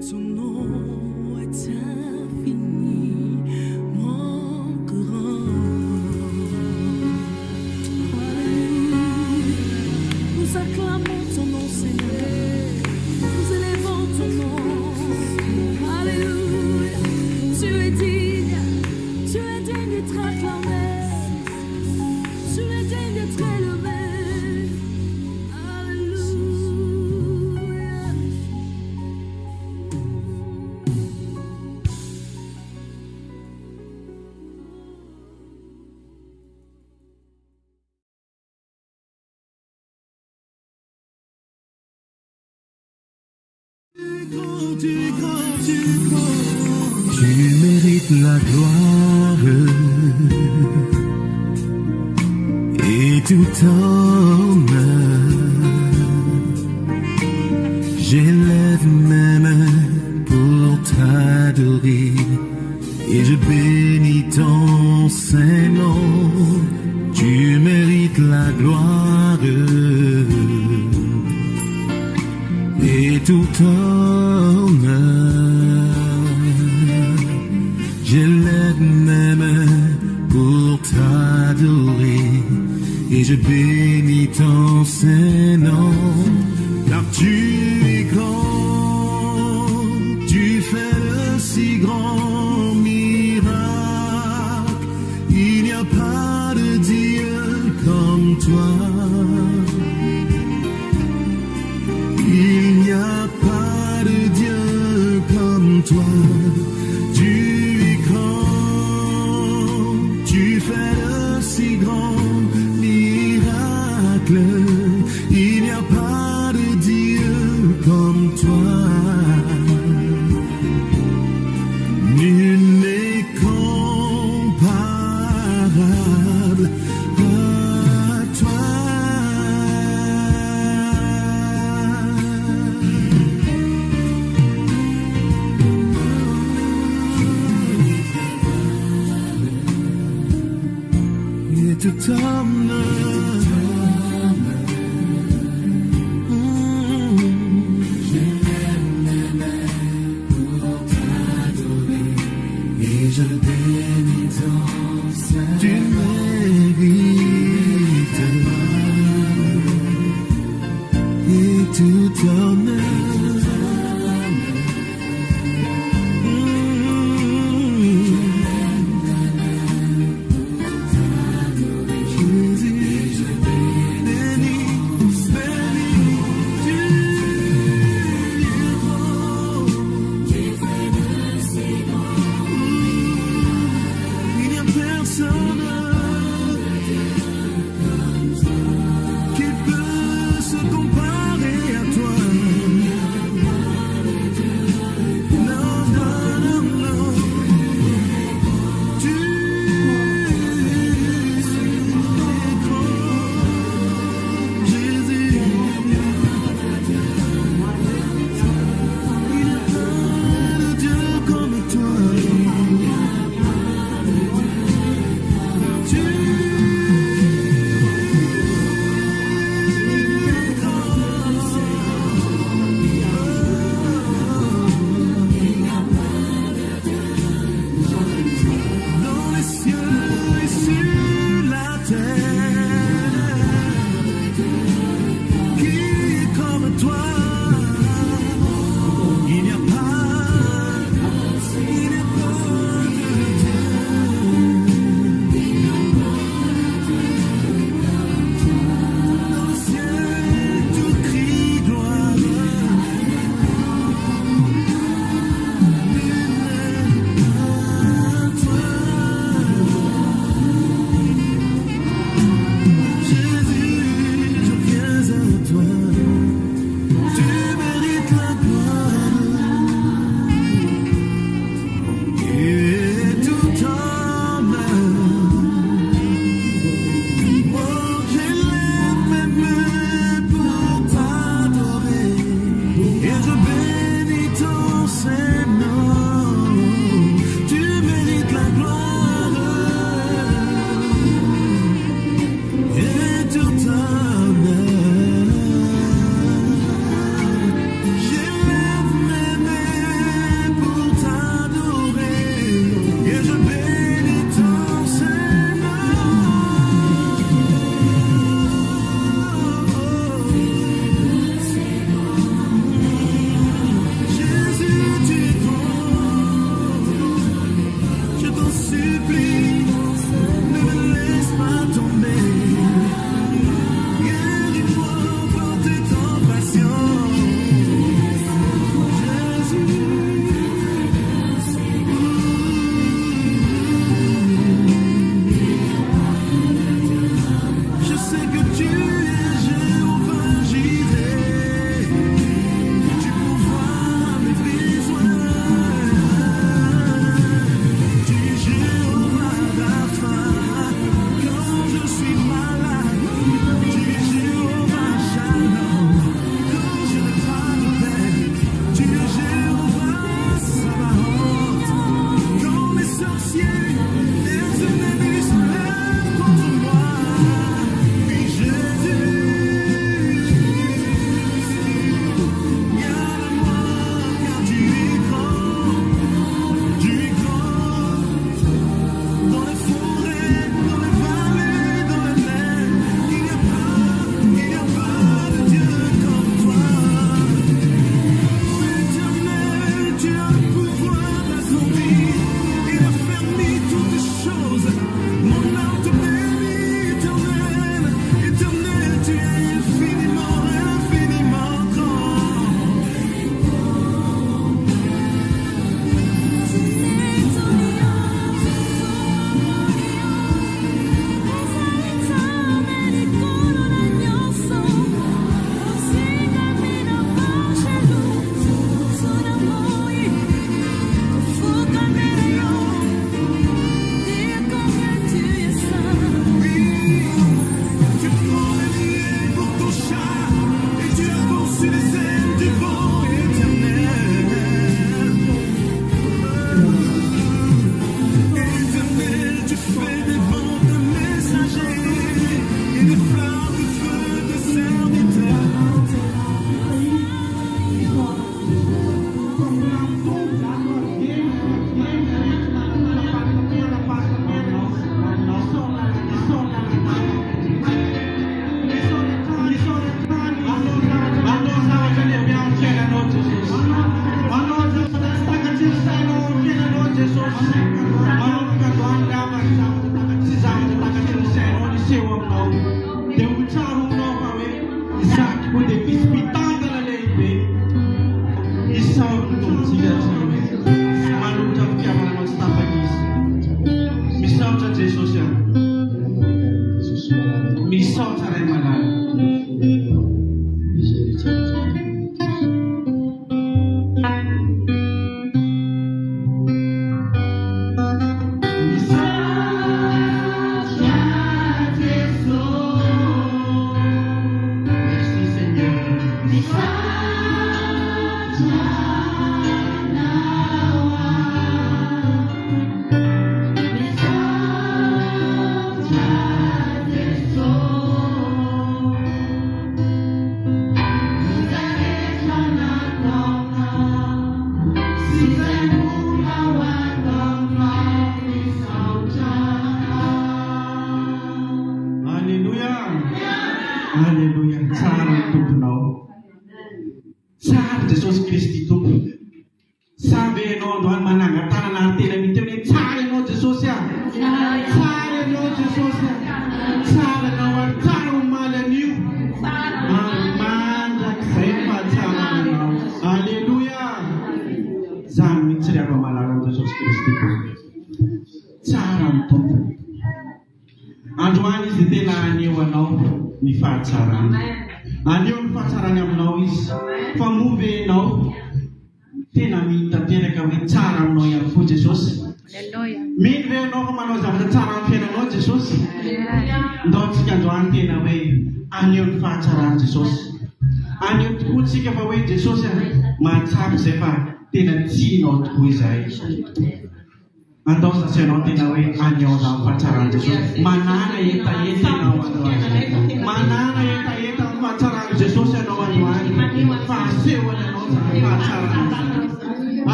ton nom est infiniment grand. Alléluia. Nous acclamons ton nom, Seigneur. Nous élevons ton nom. Alléluia. Tu es digne d'être acclamé. Tu es digne d'être élevé. Alléluia. Tu mérites la gloire et tout honneur. J'élève mes mains pour t'adorer et je bénis ton Saint-Nom. Tu mérites la gloire et tout honneur. J'élève mes mains pour t'adorer et je bénis ton Saint-Nom. Car tu es grand, tu fais de si grands miracles. Il n'y a pas de Dieu comme toi. Il n'y a pas de Dieu comme toi. Tu es grand, tu fais de si grands miracles. Il n'y a pas de Dieu comme toi. Nul n'est comparable à toi. Et tout honneur. Je bénis ton Saint-Nom. Tu mérites et tout honneur. Jésus, je bénis, tu es grand. Tu fais de si grands. Il n'y a personne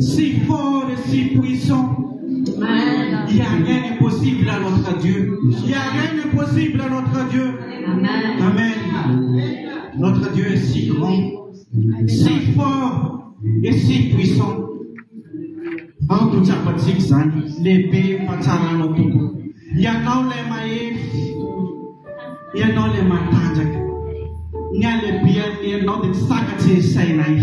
Si fort et si puissant, Il n'y a rien d'impossible à notre Dieu. Il n'y a rien d'impossible à notre Dieu. Amen. Notre Dieu est si grand, si fort et si puissant. En tout cas, pas de l'épée, pas de notre il y a non les maïs, il y a non les matanjak, il y a les biens, il y a non des sakati sainai.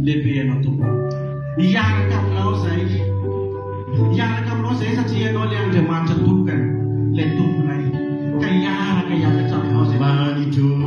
L'épée est notre il y a un camino saï, il y a un camino saï, ça tient non les angemans tout kan, les tout naï, kaya le camino saï. Manitou.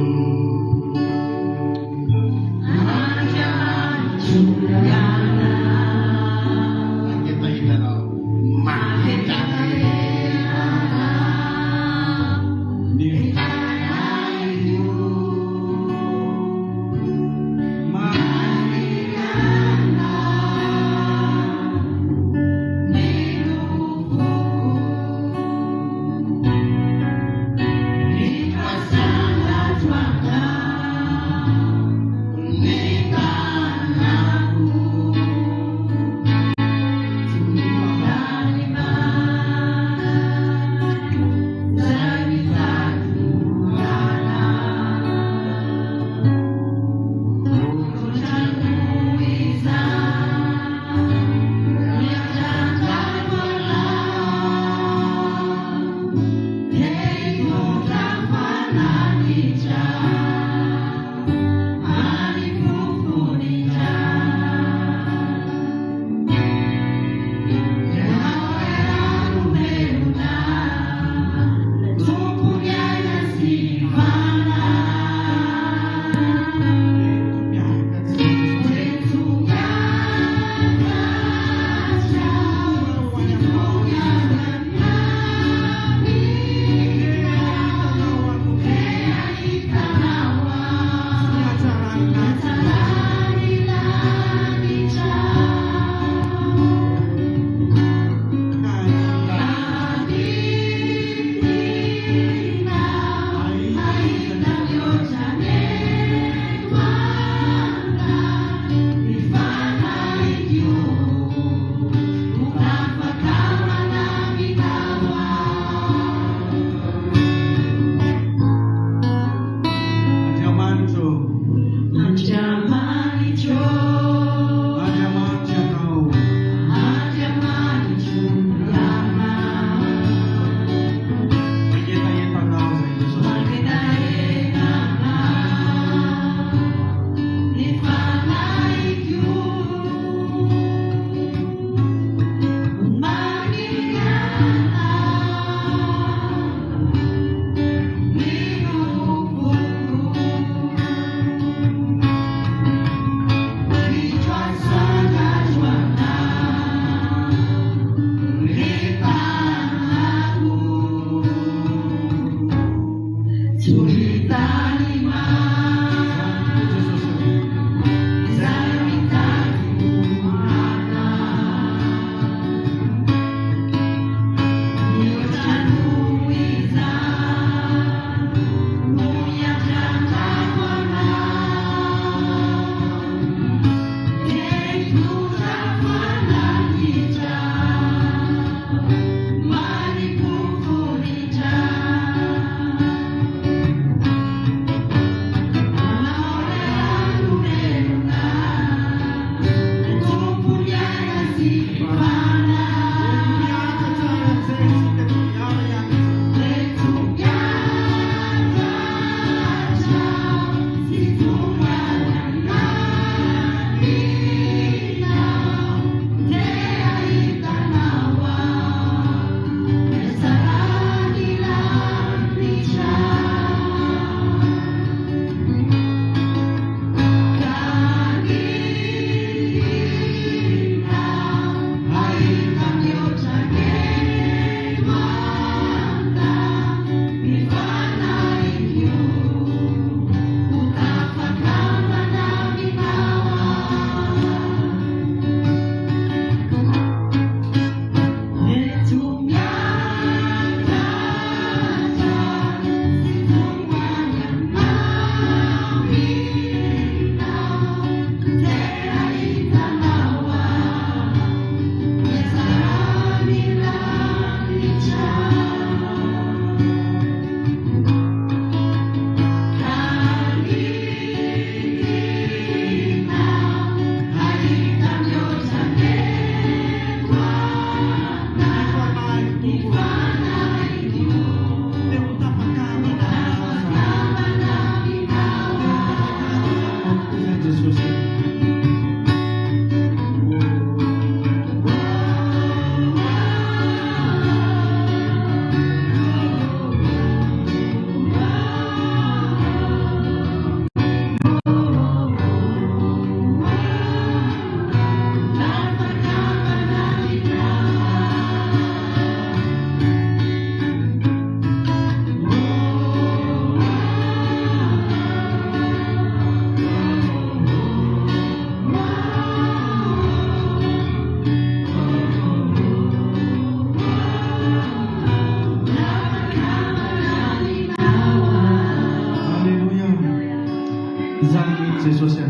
Jesosy.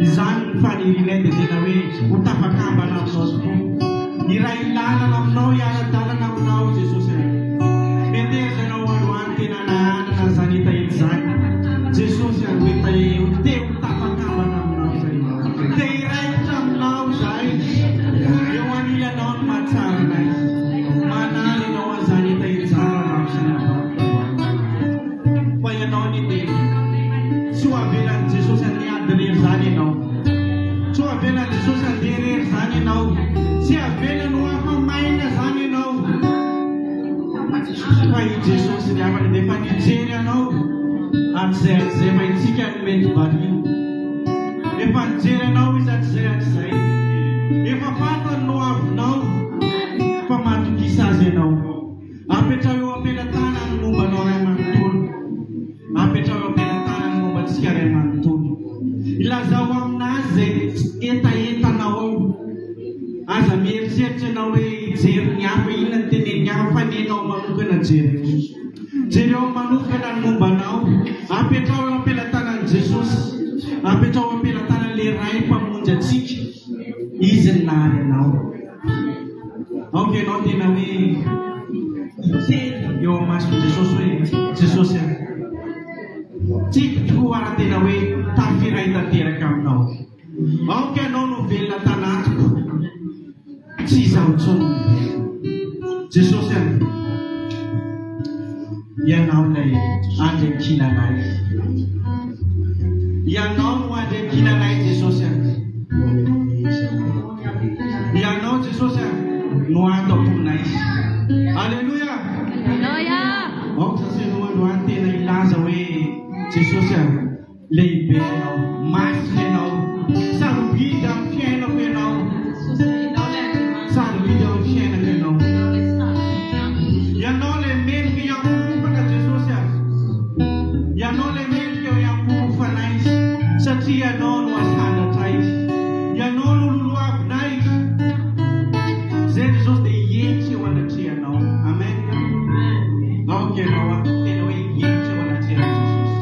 Izany fanirinay dia tena hoe ho tafakambana aminao tokoa. Iray lalana aminao, iara-dalana aminao Jesosy. Metezanao androany tena nahanana zany hetahety zany. Jesosy hoe te ho tafakambana aminao zay. Te hiraikitra aminao zay. Eo anilanao no mahatsara anay. Manaly ianao azany hetahety zany anao sy ny anao. Fa ianao ny dia tsy ho avelan'i Jesosy ady rery zany ianao. Tsy ho avelan'i Jesosy andeha rery zany ianao. Tsy avelany ho afamaina zany ianao. Fa i Jesosy ny afany dia efa nijery anao atzay fa itsika no mety barina. Efa nijery anao izy atzay. Efa fantany no avinao fa matokisa azy ianao. Apetrao eo am-pelantanany mombanao ray manontolo. Apetrao eo am-pelantanany mombantsika ray manontolo. Ilazao aminazy zay etaetanao ao. Aza mieritreritra anao hoe jery ny hafa inona ny teneny hafa fa nenao manokana jery. Jery eo manokana ny mombanao. Apetrao eo am-pelantanan'i Jesosy. Apetrao eo am-pelantanan'le ray mpamonjy atsika. Izy ny nahary anao. Aoka ianao tena hoe iteny eo amason'i Jesosy hoe Jesosy tiako tokoa ara tena hoe tafiray tanteraka aminao. Aoka ianao no velona tanatiko. Tsy izaho intsony no velona. Jesosy ianao ilay andrekinanay. Ianao no andrekinanay Jesosy. Ianao Jesosy no ato aponay. Alleluia. Aoka sasenao androany tena ilaza hoe Jesosy lehibe ianao, masina ianao, sarobidy amin'ny fiainako ianao. Sarobidy amin'ny fiainako ianao. Ianao le mendrika iampofana Jesosy. Ianao le mendrika iampofana izy satria ianao no asandatra izy. Ianao no loloavinay. Zay Jesosy dia hienitra eo anatrehanao. Amen. Aoka ianao tena hoe hienitra eo anatrehan'i Jesosy.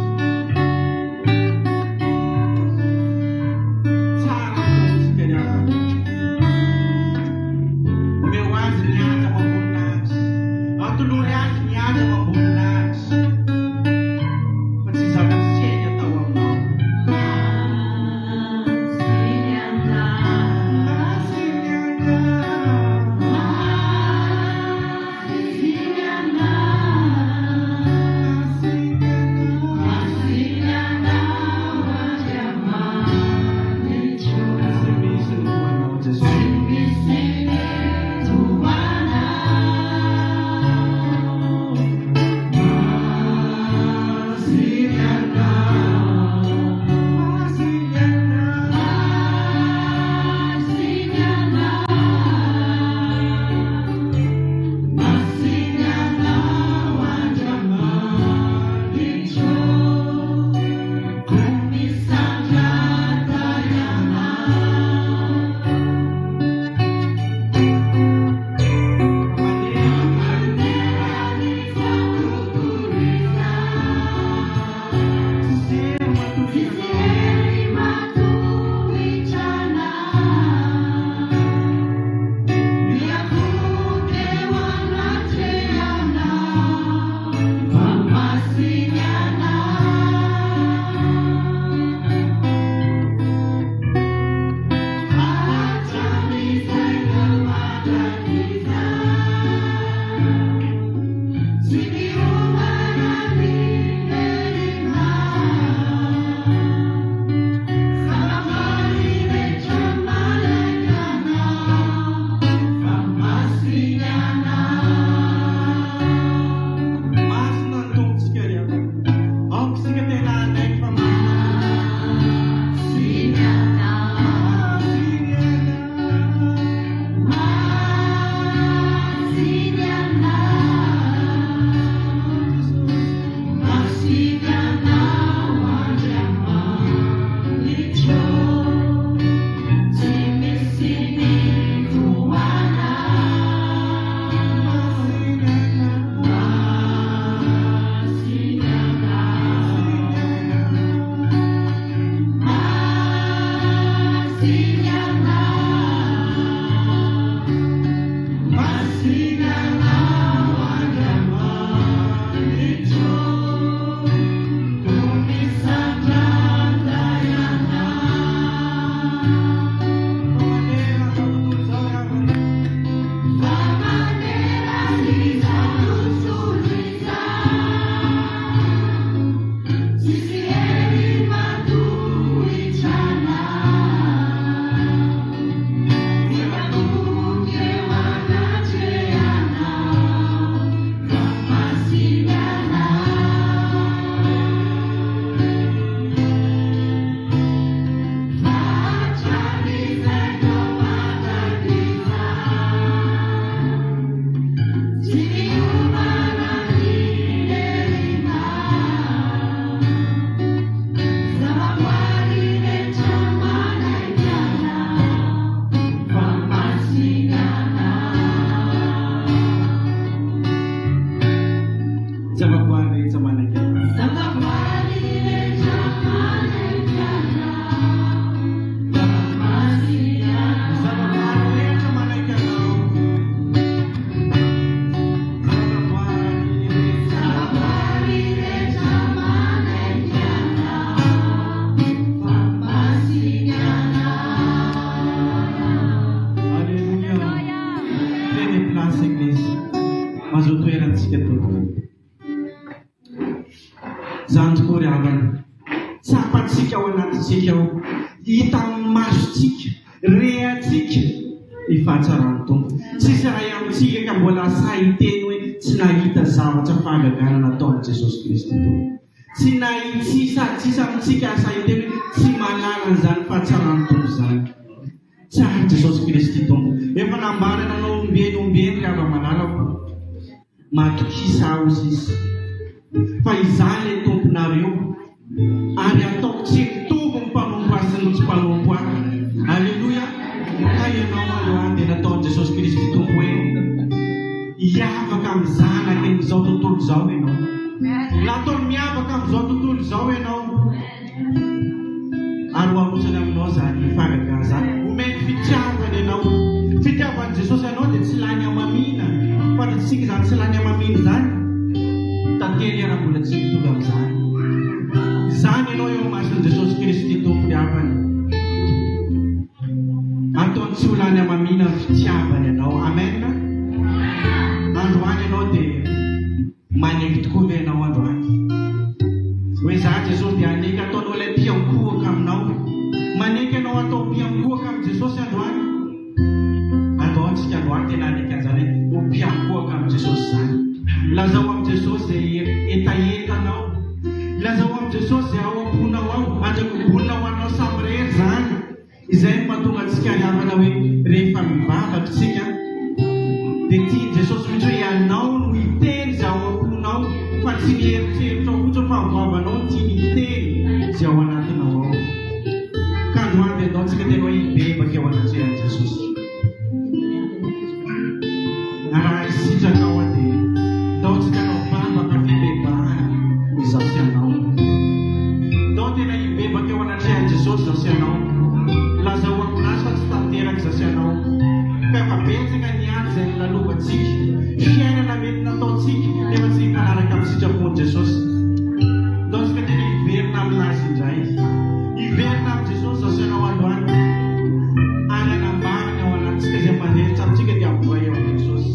Zany tokoa ry havana. Tsapatsika ao anatintsika ao. Hita amin'ny masontsika, rehantsika ny fahatsarany Tompo. Tsisy raha amintsika ka mbola sahiteny hoe tsy nahita zavatra fahagagana nataon'i Jesosy Kristy Tompo. Tsy tsisy amintsika sahiteny hoe tsy manala an'izany fahatsarany Tompo zany. Tsara Jesosy Kristy Tompo. Efa nambarana anao ombeny ka manalako. Matokisa azy izy. Fa izany le tomponareo. Ary ataoko tsy mitovy ny mpanompo azy sy ny tsy mpanompo azy. Alleluia. Ka ianao androany dia nataon'i Jesosy Kristy Tompo hoe hiavaka amin'ny zanaka amin'izao tontolo izao ianao. Nataony miavaka amin'izao tontolo izao ianao. Ary hoarosany aminao zany fahagagana zany. Omeny fitiavana ianao. Fitiavan'i Jesosy ianao dia tsy lany amamina. Fa tsika zany tsy lany amamina zany. Tantely raha mbola tsy mitovy amin'izany. Zany ianao eo mason'i Jesosy Kristy Tompo ny havany. Ataony tsy ho lany amamina fitiavana ianao. Amen. Androany ianao dia maneky tokoa ve ianao androany. Hoe za Jesosy dia aneky ataonao ilay mpiankohaka aminao. Maneky ianao atao mpiankohaka amin'ny Jesosy androany. Ataontsika androany tena aneky an'izany ho mpiankohaka amin'ny Jesosy zany. Lazao amin'ny Jesosy izay etaetanao. Lazao amin'ny Jesosy izay ao am-ponao ao. Andrakombonina ho anao samy rery zany. Izay mahatonga antsika havana hoe rehefa mivavaka tsika dia tia Jesosy mihitsy hoe ianao no hiteny izay ao am-ponao. Fa tsy mieritreritro ao fotsiny fa mivavanao tia miteny izay ao anatinao ao. Ka androany dia ataontsika tena hoe hibebaka eo anatrehan'i Jesosy. Raha isitraka ao dia ataontsika nao vavaka fibebahana izao anao. Atao tena hibebaka eo anatrehan'i Jesosy izao anao. Lazao aminazy fa tsy tanteraka izao anao. Ka efa betsaka ny any izay nilalovantsika. Fiainana mety nataontsika nefa tsy hifanaraka amin'ny sitrapon'i Jesosy. Ataontsika tena hiverina aminazy indray. Hiverina amin'ny Jesosy izao anao androany. Any anambarana ao anatintsika izay manehitra amintsika dia avoay eo amin'ny Jesosy.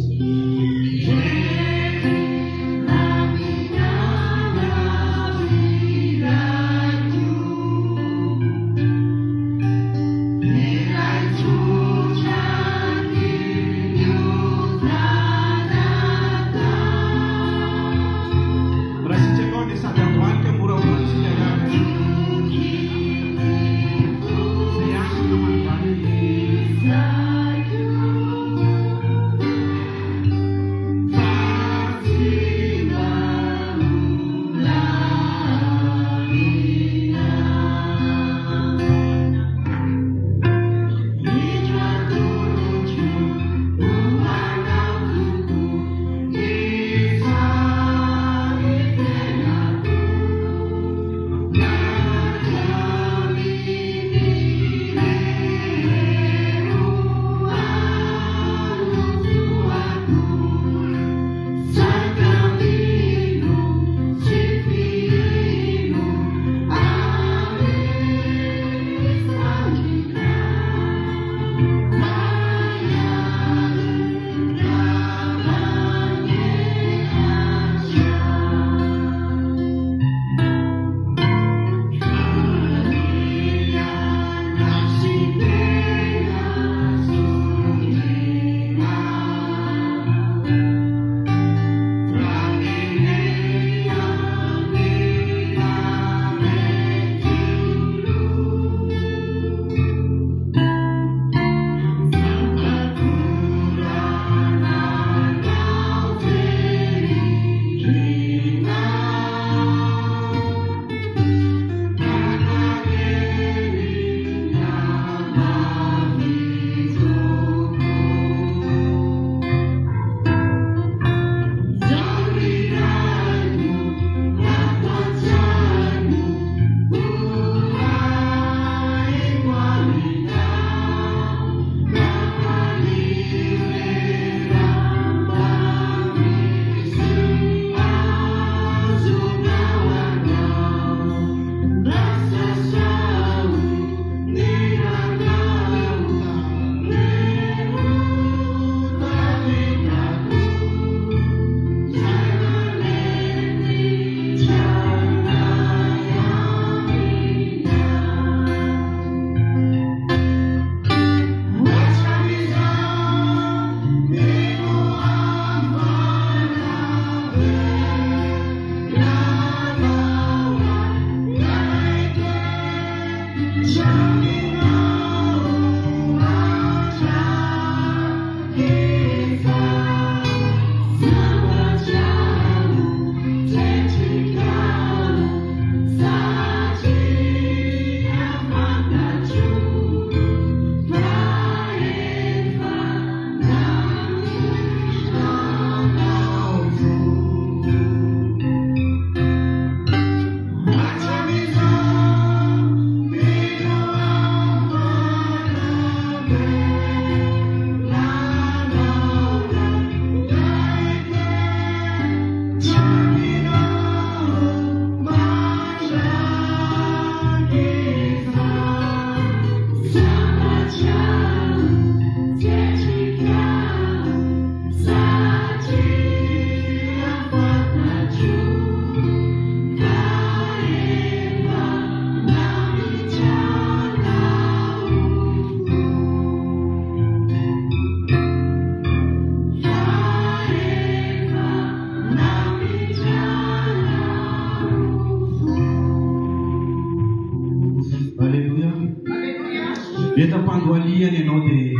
Eta pandualian ianao dia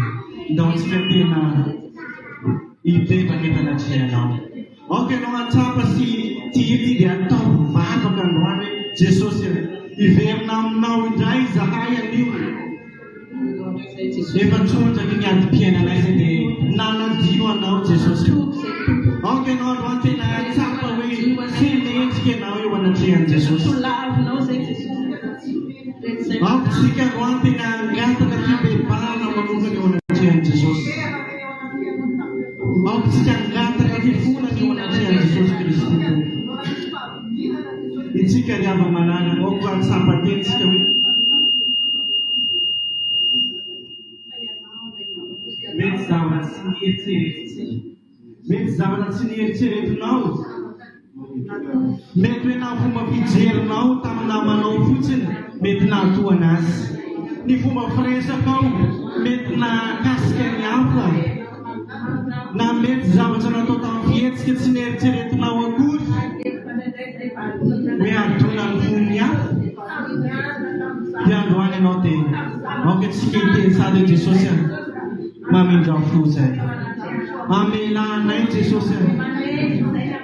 ndaontsika tena hitevaka etanaty ianao. Okay, no antsapa sy tia ty dia atao vavaka androany Jesosy iverinao aminao indray zahay anio. Efa trondraky ny adi-piainanay zay dia nanadio anao Jesosy. Okay, no androany tena atsapa hoe semendrika ianao eo anatrehan Jesosy. Tsika androany tena angataka fibebahana manokana eo anatrehan Jesosy. Tsika angataka fifonana eo anatrehan Jesosy Kristy. Itsika ry ava-manana aoko antsapa-tentsika hoe mety zavatra tsy nieritreretintsika, mety zavatra tsy nieritreretinao, mety hoe na fomba fijerinao tamin'ny namanao fotsiny mety nahatoana azy, ny fomba firesakao mety nahakasika ny hafa, na mety zavatra natao tamin'ny fihetsika tsy nieritreretinao akory hoe adona ny fony hafa. Dia androany ianao dia aoka tsika hiteny sady Jesosy mamindra fo zay. Amelanay Jesosy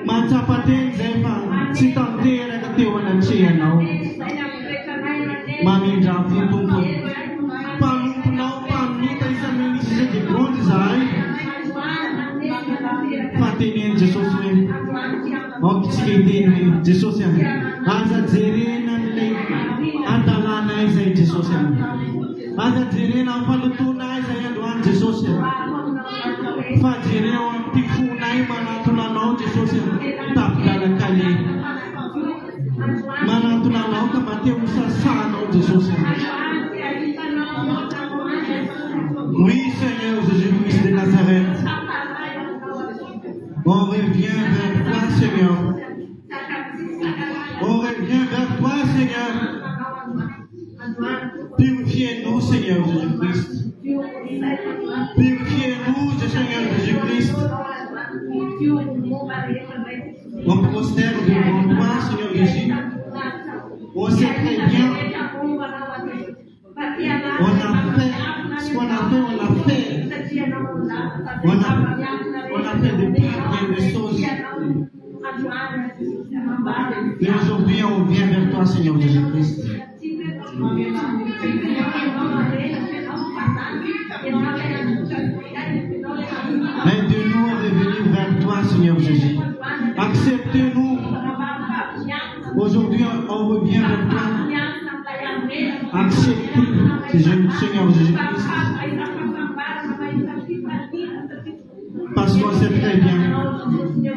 matsapa teny zay fa tsy tanteraka teo anatrehanao. Mamindra fo tompo, mpanomponao mpaminita isan'ny misy zay dia grondy zahay. Fa teneny Jesosy hoe aoka tsika hiteny hoe Jesosy aza jerena n'ilay adalànay zay Jesosy. Aza jerena amin'ny fanotonay zay androany Jesosy. Fa jerena ao amin'ny fonay manatona anao Jesosy tapidalakale. Manatona anao ka mba te ho sasanao Jesosy. Oui Seigneur Jésus-Christ de Nazareth, on revient vers toi Seigneur. On revient vers toi Seigneur. Purifiez-nous, Seigneur Jésus-Christ. Purifiez-nous, Seigneur Jésus-Christ. On prosterne devant toi, Seigneur Jésus. On sait très bien. On a fait ce qu'on a fait, on l'a fait. On a fait de bien de choses. Et aujourd'hui, on vient vers toi, Seigneur Jésus-Christ. Aide-nous à revenir vers toi, Seigneur Jésus. Accepte-nous. Aujourd'hui, on revient vers toi. Accepte-nous, Seigneur Jésus-Christ. Parce qu'on sait très bien, il n'y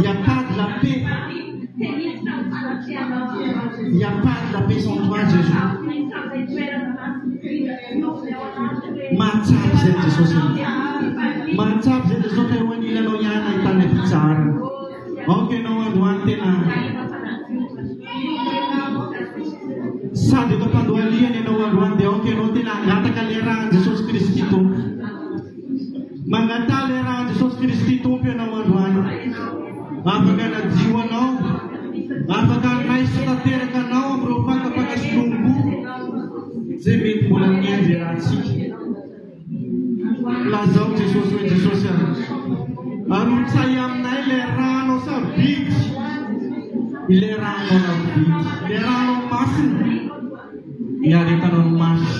a pas de la paix. Il n'y a pas de la paix sans toi, Jésus. Matsap zay Jesosy. Matsap zay Jesosy ho anilanao ihany ahitana fitsara. Aoka ianao androany tena sady efa mpandoaliana ianao androany dia aoka ianao tena angataka le raha Jesosy Kristy tompo. Mangata le raha Jesosy Kristy tompo ianao androany. Afaka nadio anao, afaka naisy tanteraka anao amin'ireo fakafaka sy longo zay mety mbola miendry rahantsika. Lazao Jesosy hoe Jesosy arotsay aminay le ranao sabidy, ile ranao navidy, le ranao masina iaretanao ny masy,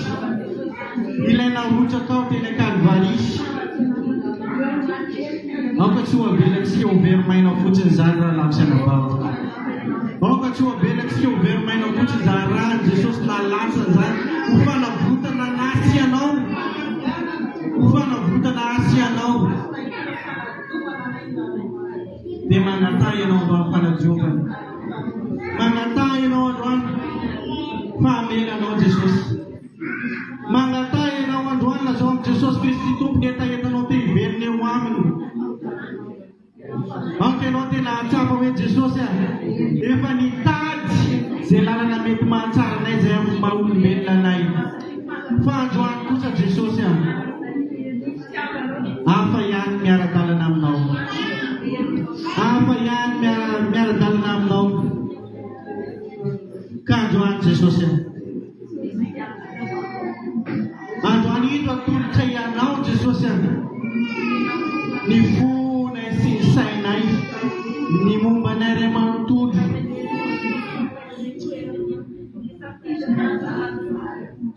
ilay narotsakao teny Kalvary. Aoka tsy ho abelatsika ho verimainao fotsiny zany raha lavitsy anabavy. Aoka tsy ho abelatsika ho verimainao fotsiny zany raha Jesosy nalasa zany ho fanavotana nasy ianao, ho fanavotana asy ianao. Dia manatà ianao androany fanadiovana, manatà ianao androany fahamelanao Jesosy, manatà ianao androany lazao amin'ny Jesosy Kristy tompo etaentanao te hiverina eo aminy. Aoka ianao tena atsapa hoe Jesosy efa nitady zay lalana mety mahatsara anay zay amin'ny maha olombelona anay. Fa androany kosa Jesosy hafa ihany miara-dalana aminao, hafa ihany miara-dalana aminao. Ka androany Jesosy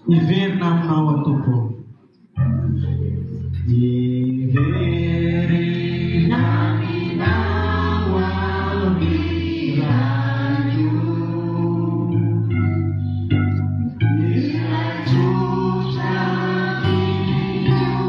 Iverina aminao Tompo. Iverina aminao amiradio. Ilajutra vinunanata.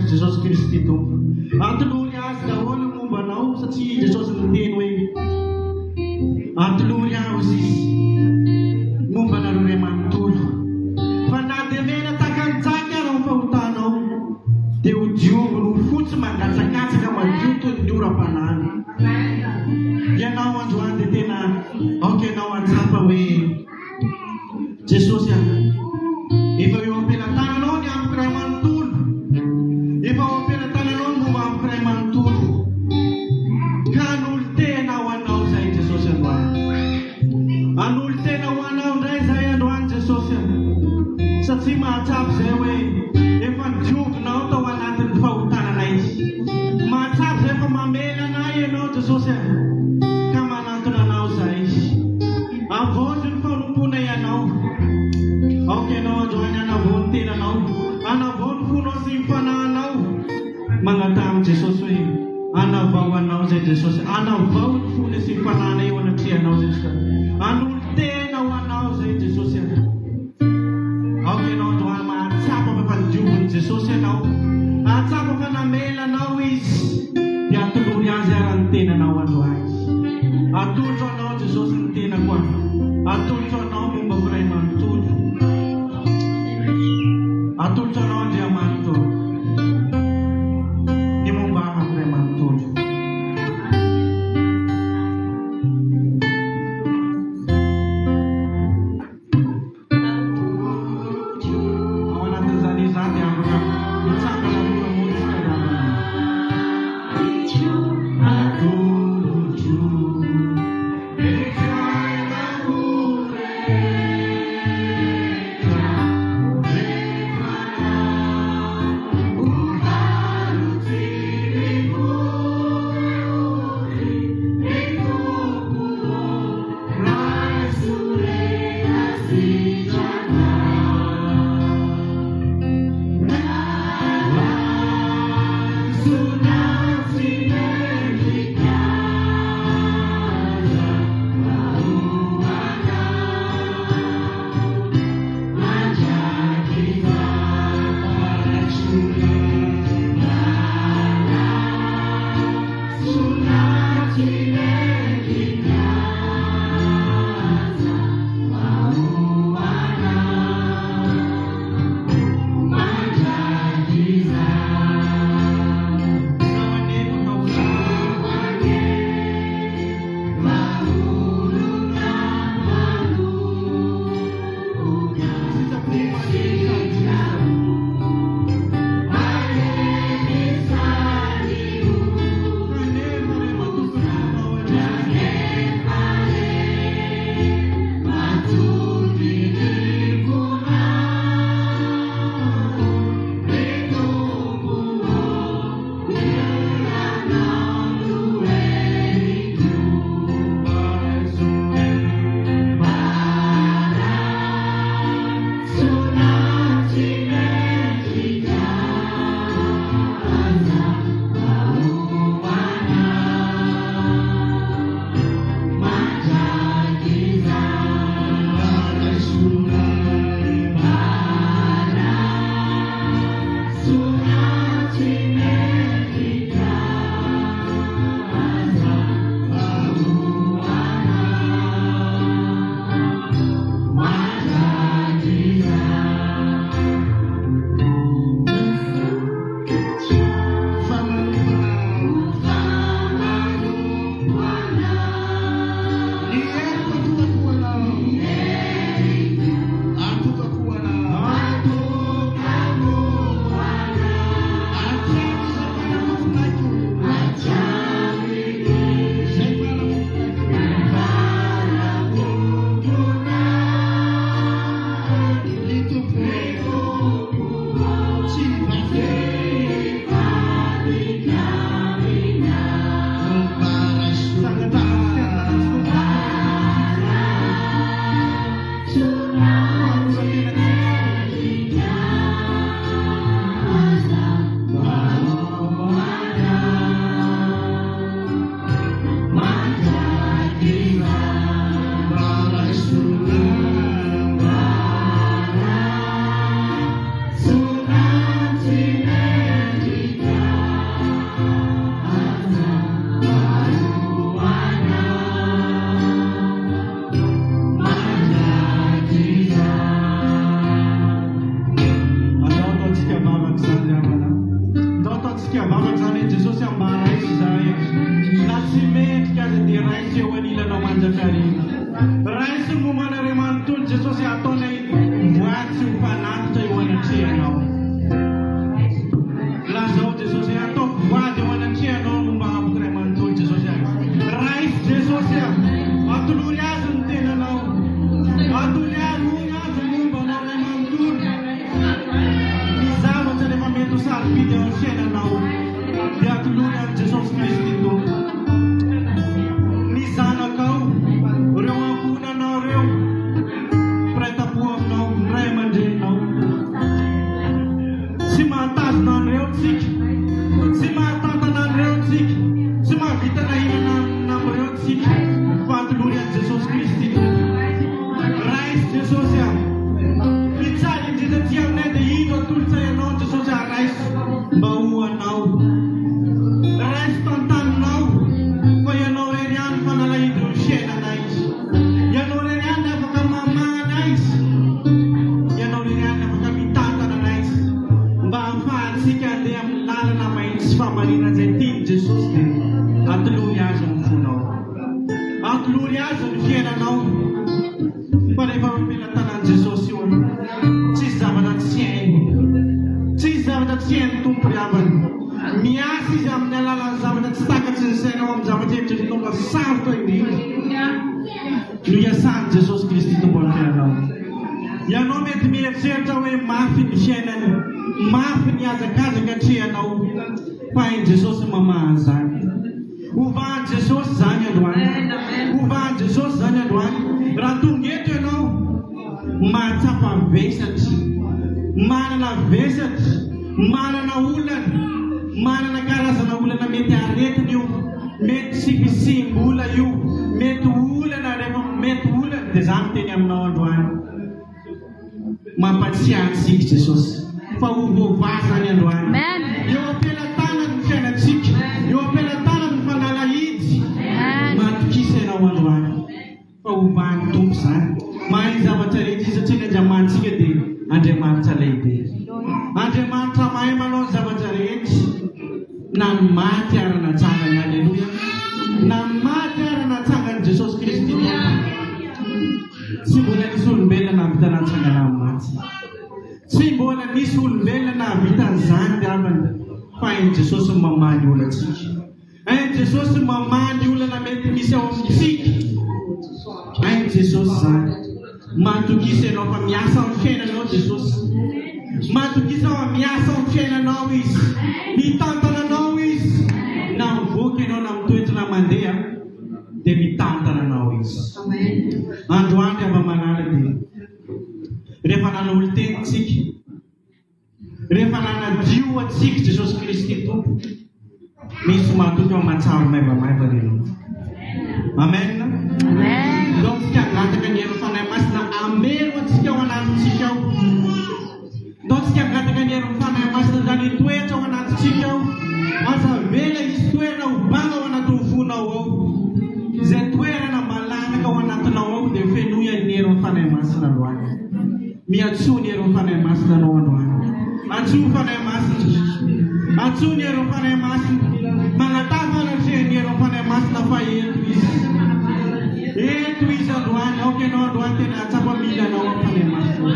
Jesus Kristus itu. Haleluya, dahulu membanau saci Jesus ntenwe. Haleluya, usis membanau remantul. Fanade mena takkan jaga orang pautano. Teu juru futs mangat sakat kama jutu jura panan. Ya nawan juan detena. Oke nawan sapa we. Jesus ya. Ibu yo pela tangan yang remantul. Iba opera tanganon mo ba preman tulo. Kanulte na wanaw sa Jesus yan ba? Anulte na wanaw na sa yan doan Jesus yan. Sa sima chap sewe. Ifan juk na utawa natin pautan na is. Machap se pa mamela na yan no Jesus yan. Kama nato na naw sa is. Avon yun pa lumpo na yan no. Okay no, johan yan avonti na no. Anavon puno simpananaw. Mga tam Jesus we. Anavawan naw sa Jesus. Anavaw puno simpananay wana siya naw sa Jesus. Anulte na wanaw sa Jesus ya. Okay no, doon maatsapo pa panjubon Jesus ya naw. Atsapo pa na mela naw is. Ya tuluyan siya rante na nawan doon. Atulso naw Jesus rante na kwa. Atulso naw mong babrayman tulo. Atul cono dia mantu, ni membahas mantu. Awan nanti zani zani yang bukan bisa kalau bukan mulut sekarang. Aku lucu, tsika vavaka zany hoe Jesosy ambaraitsy zay na tsy mendrika aza dia raisy eo anilanao manjakarina raisy ny mombanareo manontolo Jesosy ataonay voatsy ho mpanatitra eo anatrehanao lazao Jesosy atao voady eo anatrehanao momba hampikiray manontolo Jesosy raisy Jesosy atolory azy ny tenanao atolory azy momba anaray manontolo ny zavatra rehefa mety ho sarobidy ao amin'ny fiainanao dia atolory azy Jesosy Kristy tompo ny zanakao reo ankonanao reo mpiray-tapo aminao ray aman-dreninao tsy mahatazona an'ireo tsika tsy mahatantana an'ireo tsika tsy mahavitana hinana amin'ireo tsika fa atolory azy Jesosy Kristy tompo raisy Jesosy mitsaly indrindra ty aminay dia ino atolotsay anao Jesosy raisy mba ho anao raisy tantaninao fa ianao rery ihany fa nalahidy ny fiainanay ianao rery ihany afaka mamana izy ianao rery ihany afaka mitantana anay mba hahafahantsika andeha amin'ny lalana mahitsy famarina zay tiany Jesosy dia atolory azy ny fonao atolory azy ny fiainanao fa rehefa mampilan-tanan Jesosy io tsisy zavatra tsy hainy tsisy zavatra tsy hainy tompo riavany miasa izy amin'ny alalan'ny zavatra tsy takatsy ny sainao amin'ny zavatra eritreretinao mba sarotra indrindra no iasany Jesosy Kristy tompo amin'ny fiainanao ianao mety mieritreritra hoe mafy ny fiainany mafy ny azakazaka atrehanao fa hainy Jesosy mamaha zany ovan'ny Jesosy zany androany ovan'ny Jesosy zany androany raha tonga eto ianao mahatsapa vesatra manana vesatra manana olana manana karazana olana mety aretiny io mety sipisimbola io mety olana rehefa mety olana dia zany teny aminao androany mampatsiahantsika Jesosy fa ovova zany androany eo ampelantanany ny fiainatsika eo ampelantanany ny fanalahidy matokisa ianao androany fa ovany tompo zany mahay zavatra rehetra izy satria ny Andriamanitsika dia Andriamanitra lehibe Andriamanitra mahay manao ny zavatra rehetra na maty ara-natsangany alleluia na maty ara-natsangany Jesosy Kristy tsy mbola nisy olombelona nahavita natsangana amin'ny maty tsy mbola nisy olombelona nahavita an'izany diavana fa hainy Jesosy mamaly olantsika hainy Jesosy mamaly olana mety misy ao amintsika hainy Jesosy zany matokisa ianao fa miasa amin'ny fiainanao Jesosy matokisa fa miasa amin'ny fiainanao izy mitantananao izy na mivoaka ianao na mitoetra na mandeha dia mitantananao izy androany ava manala dia rehefa nana olo-tenitsika rehefa nanadio atsika Jesosy Kristy tompo misy matoky ao matsaro maivamaiva renao amen donc tsika angataka ny hery fanahy masina amero atsika ao anatitsika ao donc tsika angataka ny hery fanahy masina zany toetra ao anatitsika ao aza vela izy toerana ho banga ao anaty ny fonao ao izay toerana malanaka ao anatinao ao dia fenoy ny hery fanahy masina androany miatsoa ny hery fanahy masina anao androany atsoa fanahy masina atsoa ny hery fanahy masina magnatafana ny hery fanahy masina fa eto izy androany aoka ianao androany tena atsapa milanao afanahy masina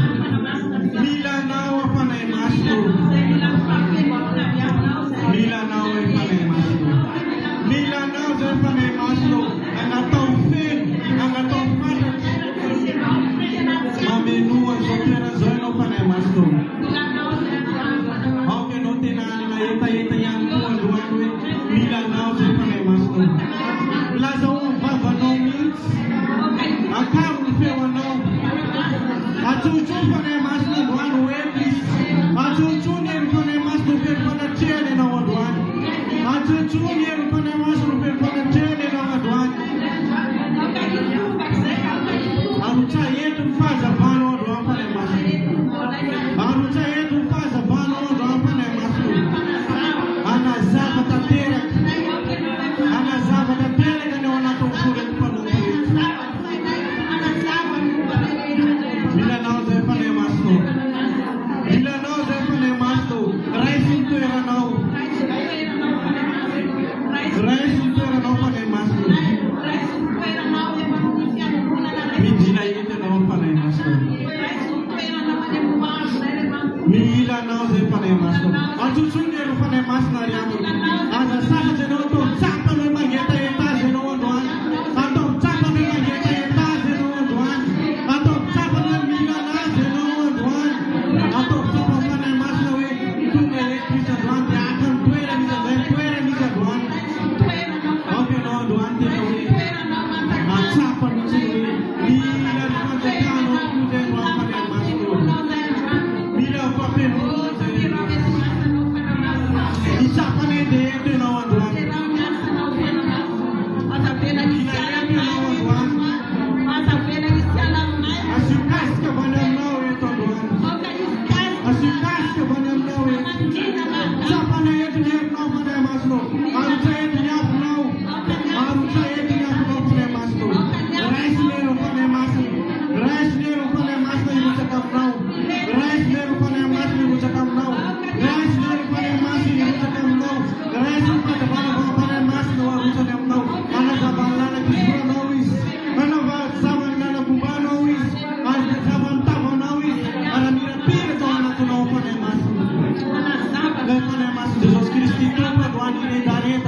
milanao afanahy masina milanao afanahy masina milanao zay afanahy masina anatao feno anatao fantatry mamenoa zao toerana zao ianao afanahy masina aoka ianao tena anana etaeta ihany koa androany hoe milanao zay afanahy masina lazao vavanao mihitsy akamo ny feonao atsotso fanahy masina androany hoeto izy atsotso ny hery fanahy masina ho feri-fanatrehana ianao androany atsotso ny hery fanahy masina ho feri-fanatrehana ianao androany arotsa eto ny fahazavanao androany fanahy masina arotsa eto ny fahazavanao androany fanahy masina anazava tanteraka ny ao anatin'ny forety mpanompo milanao zay fanahy masina milanao zay fanahy masina raisy ny toeranao dentro não andar. Assim casca banam não é todo ano. Assim casca banam não é. Sapa na é dinheiro não banam mais não. Aru saya dinheiro não. Aru saya dinheiro não banam mais não. Rais dinheiro banam mais não. Rais dinheiro banam mais não ibu cakap não. Rais dinheiro banam mais não ibu cakap não. Rais dinheiro banam mais não ibu cakap não. Rais pada banam mais não aru cakap não. Mana sabala na kisura não is. Mana saban na buba não is. Mana saban tava não is. Mana mira pira to na tu não banam mais. Jesus Cristo tu perdoa ni dare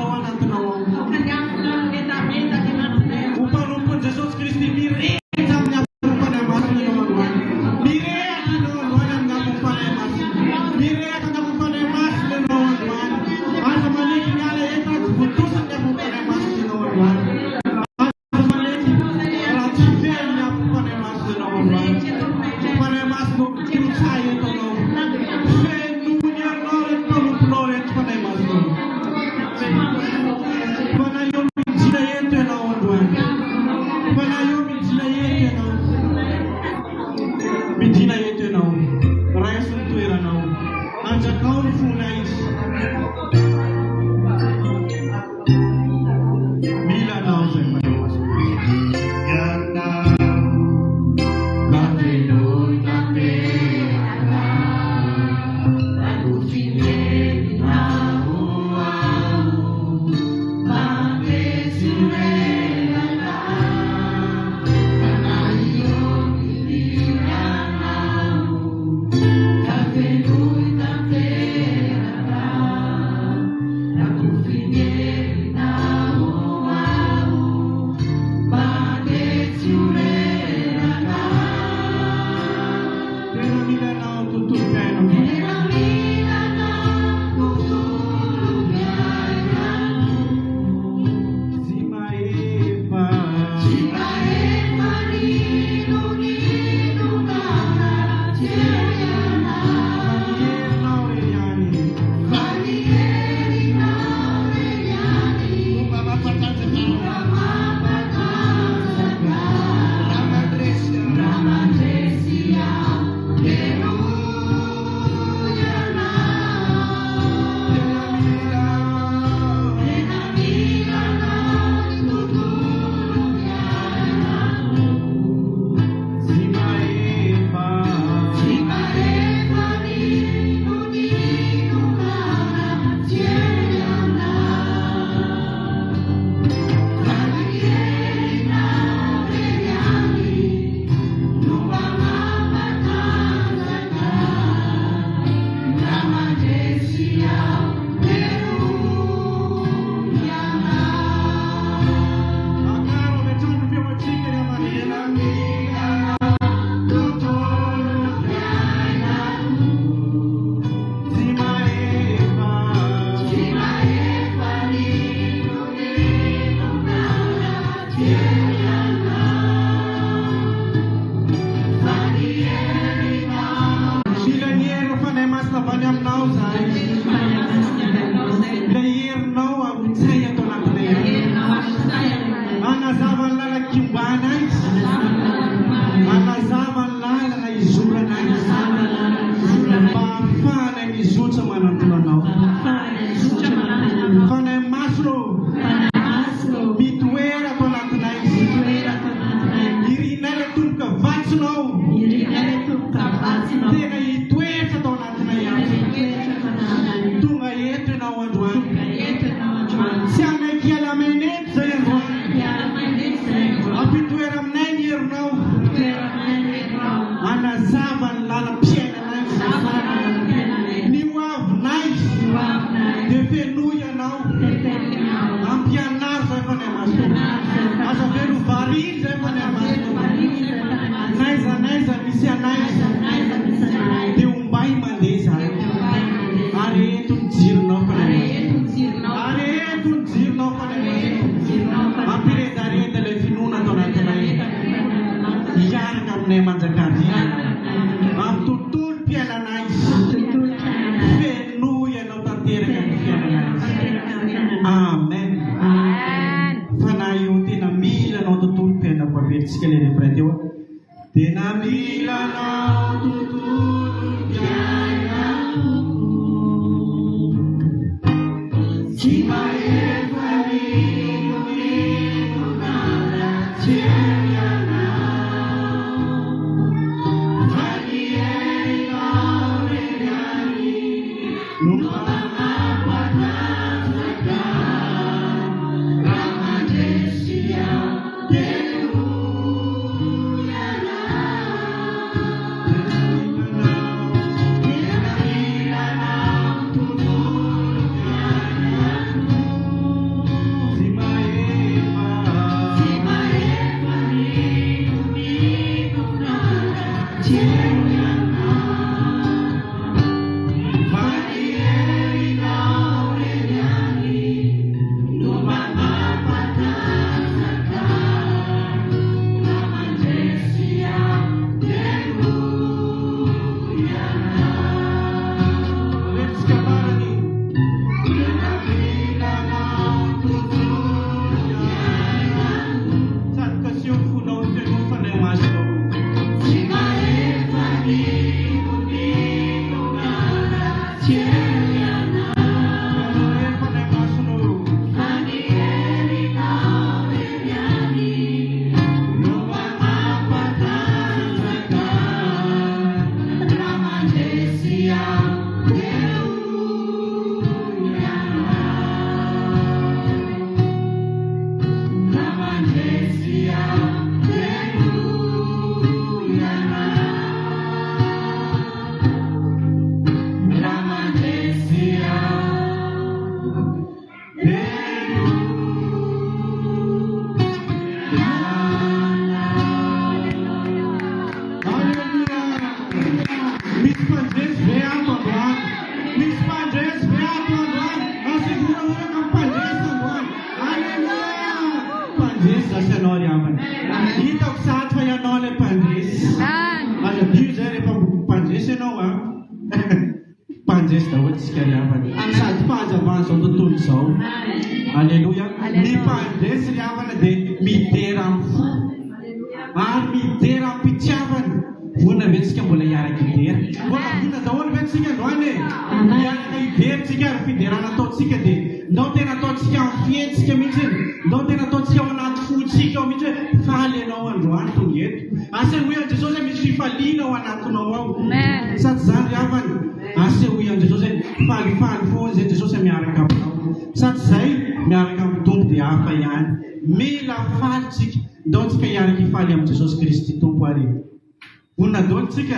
Isika ilay refrain teo. Tena mila anao tontolo iainako. Tsy maheva mino naratsy anao. Fa ny herinao reniany no manampatanjaka. Raha mandresy aho telo Panjesy daholo tsika riavana. Sady fahazavana zao tontolo zao. Aleluia. Ny mpandresy riavana dia midera amin'ny fo ary midera amin'ny mpitiavana. Vonona ve tsika mbola hiaraka idera? Mbola vonona daholo ve tsika androany e? Hiaraka idera tsika ary fiderana ataotsika dia ndao tena ataotsika amin'ny fietsika mihitsy eny. Ndao tena ataotsika ao anaty fotsika ao mihitsy hoe faly ianao androany tonga eto. Asa hoe an Jesosy misy fifaliana ao anatinao ao. Sady zany riavana. Asa hoe an Jesosy falifaly foana izay Jesosy miaraka aminao. Sady izay miaraka amin'ny Tompo dia hafa ihany. Mila faly tsika. Ndao tsika hiaraka hifaly amin'ny Jesosy Kristy Tompo ary. Vonona daholo tsika.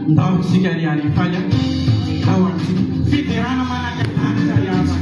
Ndao tsika hiaraka hifaly ao amin'ny fiderana manaka-tanitra riavana.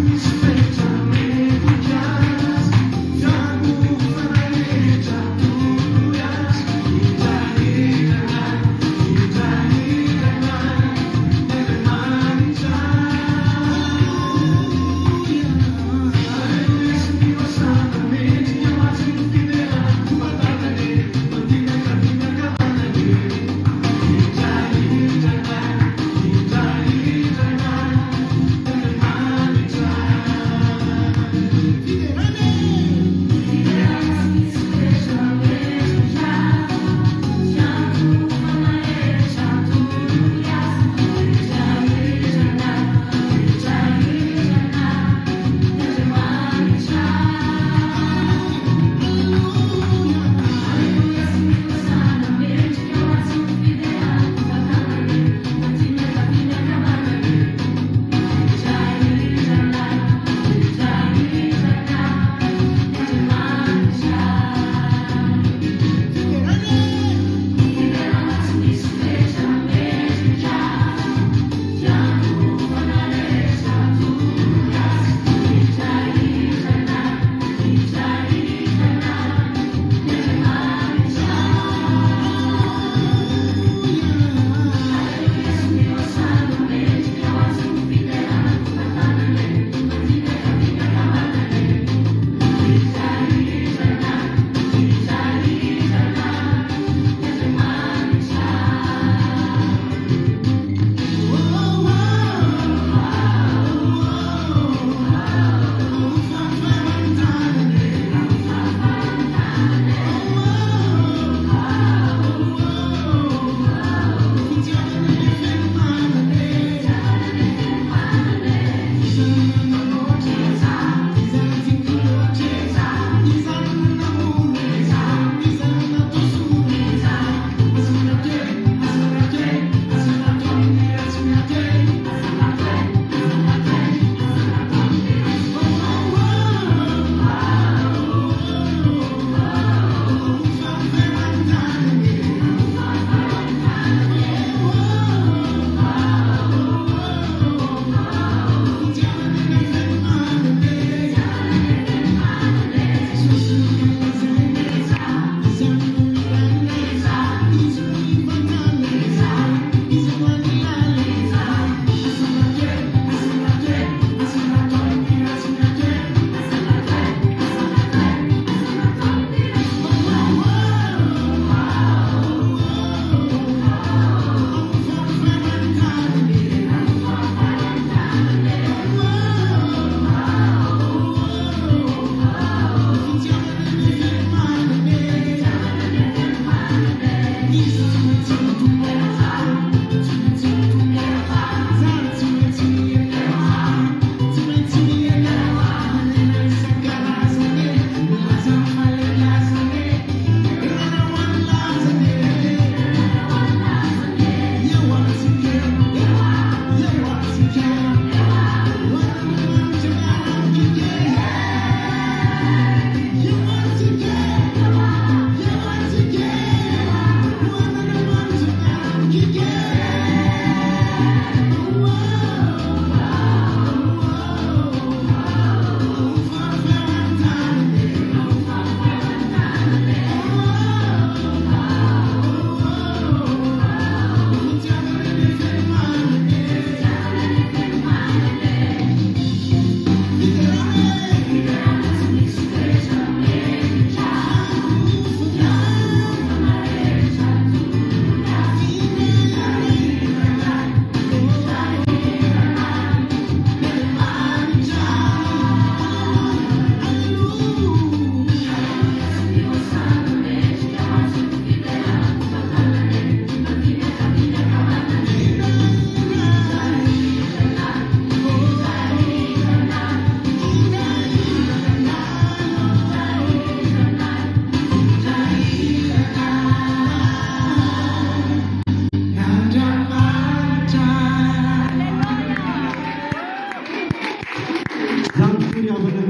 dia benar.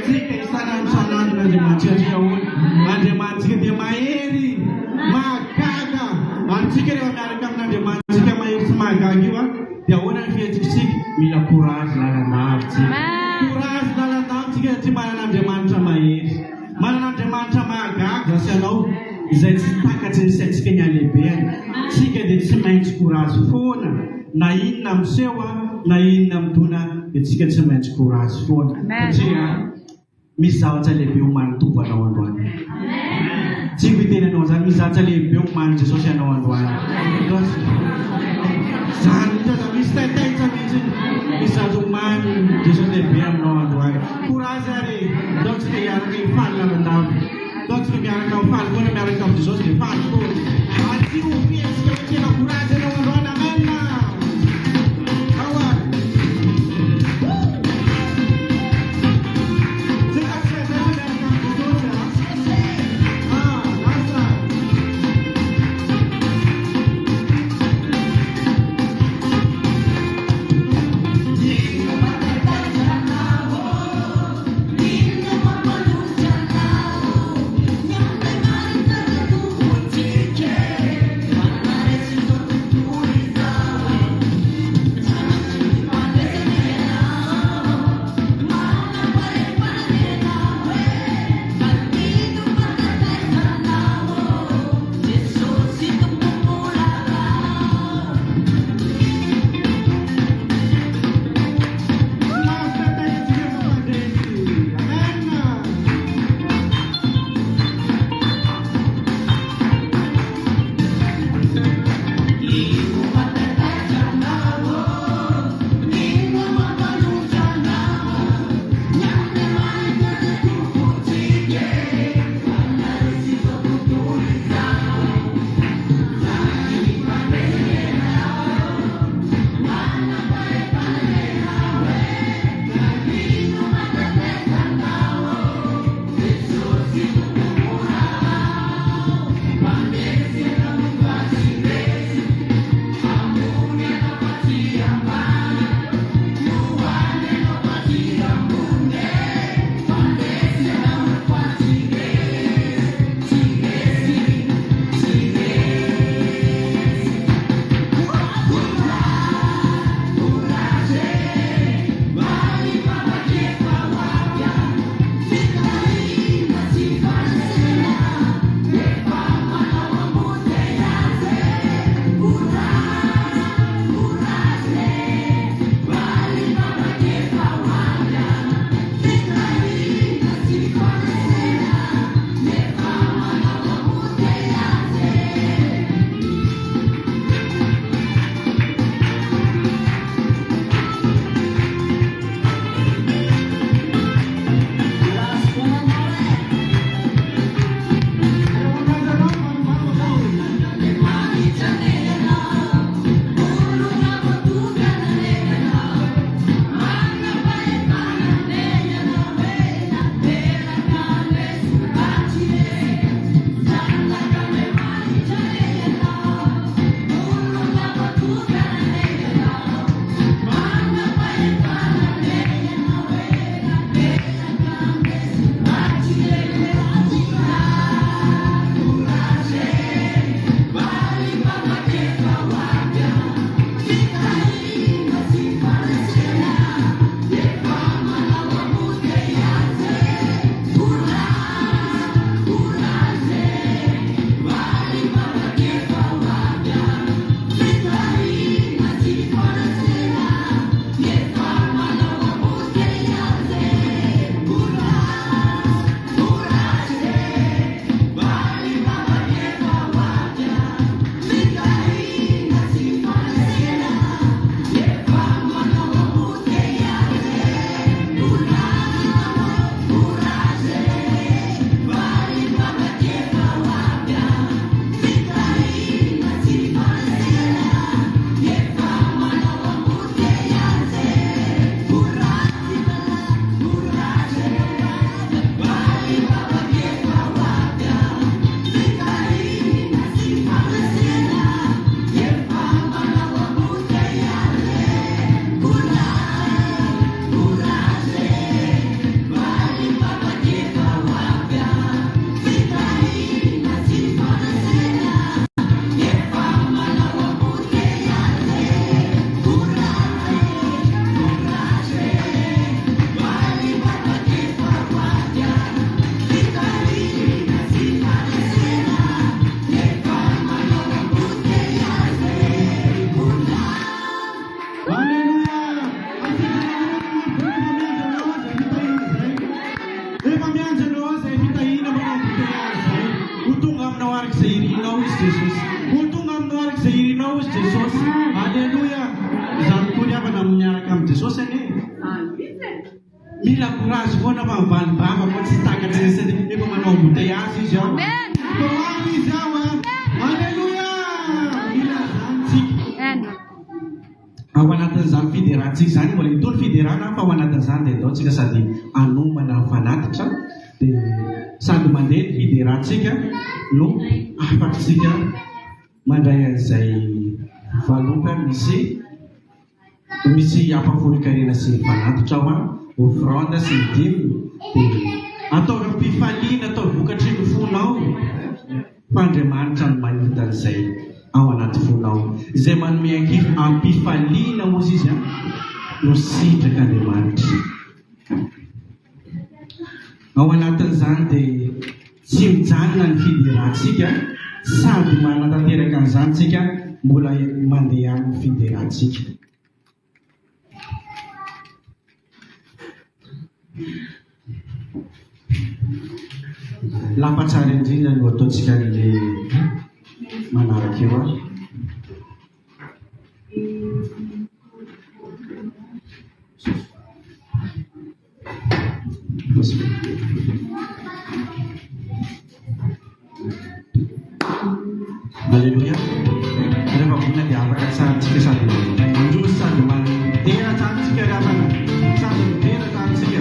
Tidak sana dengan macam jauh. Ada macam dia mairi, makaga. Macam dia mereka ada macam mairi semaga juga. Dia orang dia cik mila courage dalam nafsi. Courage dalam nafsi kita mana ada macam mairi, mana ada macam maga. Jadi kalau zai takat zai kenya lebihan. Cik dia semangat courage phone. Na inona miseho na inona mitona dia tsika tsy maintsy courage foana satria misy zavatra lehibe homany tompo anao androany. Tsy fitenanao zany misy zavatra lehibe homany Jesosy anao androany. Zany mihitsy misy taitaitra mihitsy misy zavatra homany Jesosy lehibe aminao androany. Courage ary donc tsika hiaraka hifaly lalandava. Donc tsika miaraka mifaly foana miaraka amin'ny Jesosy dia faly foana. Aty ombia tsika mikena courage anao androany. Amen. Thank you. mila courage foana fa mivalibava fa tsy takatry resety efa manao embouteillage izy ao fa hoany izy ao a alleluia mila zanytsika ao anatin'izany fidérantsika zany mbola mitolo fidérana fa ao anatin'izany dia ataontsika sady anomana fanatitra dia sady mandeha ny fidérantsika no afatritsika mandray an'izay valompa misy ampafolon-karena sy ny fanatitra ao a offrande sy ny dimy dia atao mpifaliana atao vokatry ny fonao fa Andriamanitra no mahita an'izay ao anaty fonao izay manome ankify ampifaliana ozy izy a no sitraka Andriamanitra ao anatin'izany dia tsy mijanona ny fidérantsika sady manatanteraka an'izany tsika mbola mandeha amin'ny fidérantsika. Lampatsara indrindra no ataontsika le manaraka eo a. Alleluia. Rehefa vonina dia afaka tsarantsika sady mandroso sady mitera tsarantsika rehefa sady mitera tsarantsika.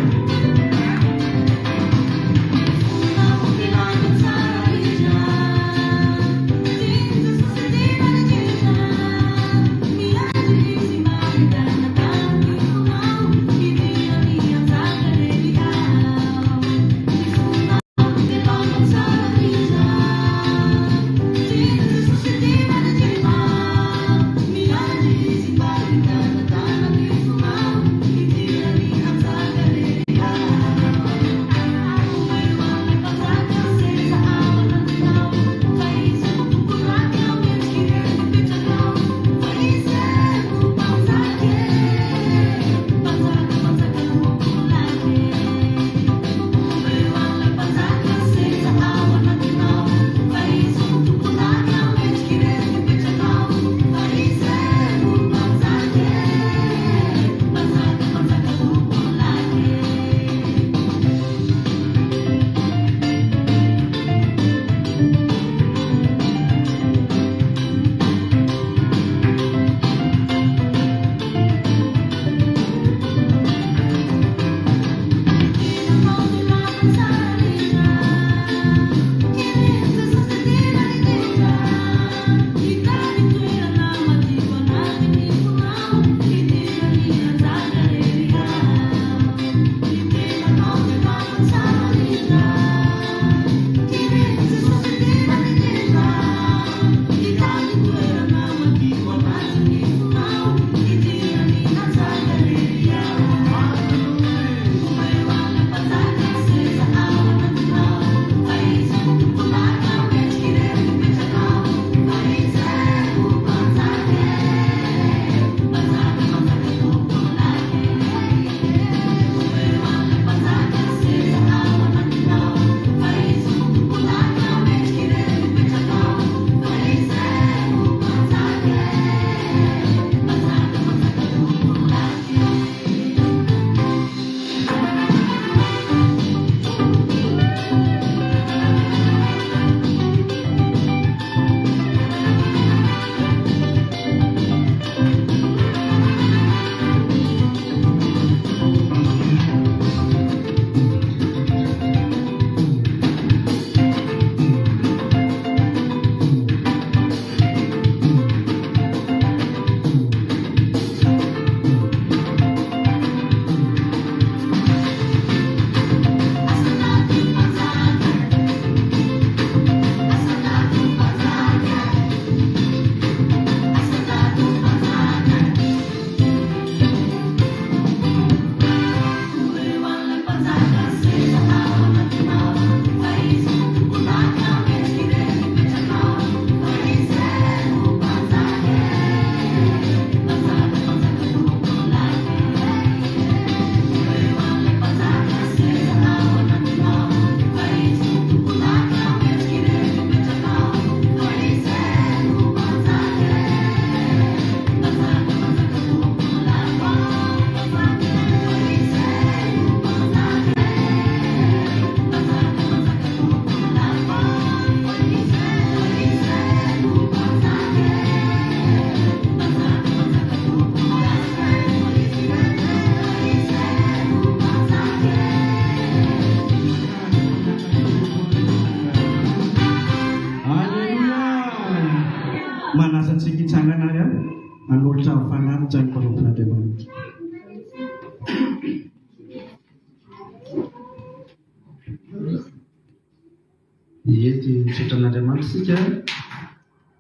sy mitsotra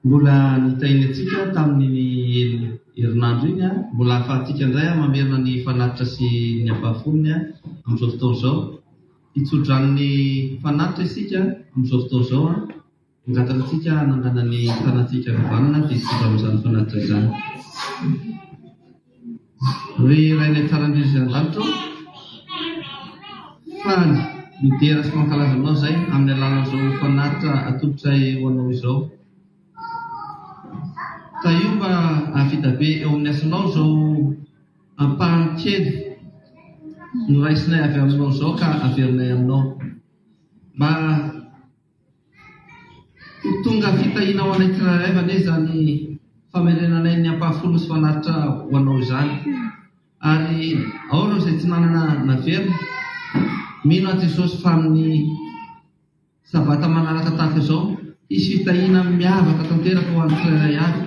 mbola nitainantsika tamin'ny herinandro iny mbola ahafahantsika indray mamerina ny fanatitra sy ny ampahafolony amin'izao fotoana izao. Hitsodran'ny fanatitra isika amin'izao fotoana izao angatakatsika nangana ny tanantsika kavanana dia hitsodra amin'izany fanatitra izany. Ry rainay tsara indrindra izan-danitra faly midera sy mankalaza anao izay amin'ny alalan'izao fanatitra atolotsay ho anao izao. Ta io mba avita be eo amin'ny asanao izao ampahany kely noraisinay avy aminao izao ka averinay aminao mba tonga fitahiana ho anay tsirairay va anie zany famerenanay ny ampahafolo sy fanatitra ho anao izany. Ary ao ireo izay tsy nanana naverina mino aty Jesosy fa amin'ny sabata manaraka tahaka izao isy fitahiana miavaka tanteraka ho an'ny tsirairay avy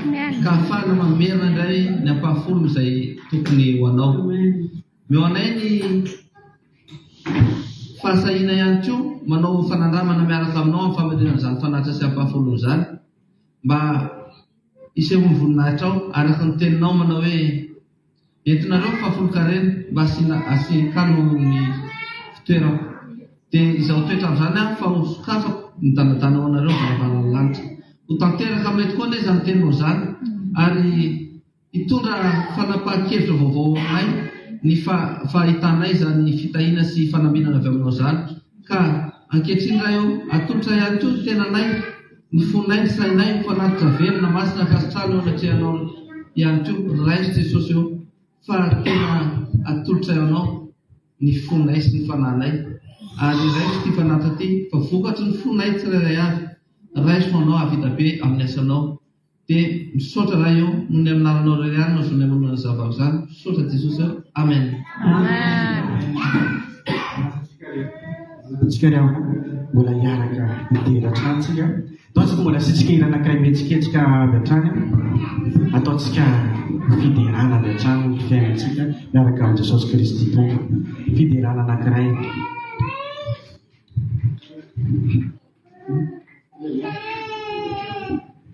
ka ahafahana mamerina indray ny ampahafolo izay tokony ho anao. Meo anay ny fahasahiana ihany koa manao fanandramana miaraka aminao amin'ny famerenan'izany fanatitra sy ampahafolo izany mba isehony voninahitra ao araka ny teninao manao hoe entinareo fahafolo-karena mba asiakano ny fitoerako dia izao toetra amin'izany fa ho sokafako ny danadanao anareo varavara ny lanitra ho tanteraka aminay tokoa anie izany teninao izany ary hitondra fanapahan-kevitra vaovao aminay ny fahitanay izany fitahiana sy fanambinana avy aminao izany ka ankehitriny raha eo atolotra ihany koa ny tenanay ny fonay ny sainay ny fanatitra velona masina kasitrano eo anatrehanao ihany koa raisy Jesosy eo fa tena atolotra eo anao ny fonay sy ny fananay ary raisy ty fanatitra ty fa vokatry ny fonay tsirairay avy raisy ho anao avita be amin'ny asanao dia misaotra raha eo noho ny aminaranao irery ihany no zonay manona ny zavako izany misaotra Jesosy eo amen. Tsika reo mbola hiaraka midera hatrany tsika ataontsika mbola sitsikera anankiray metsiketsika avy hatrany ataontsika fiderana avy hatrany ny fiainantsika miaraka amin'ny Jesosy Kristy tompo fiderana anankiray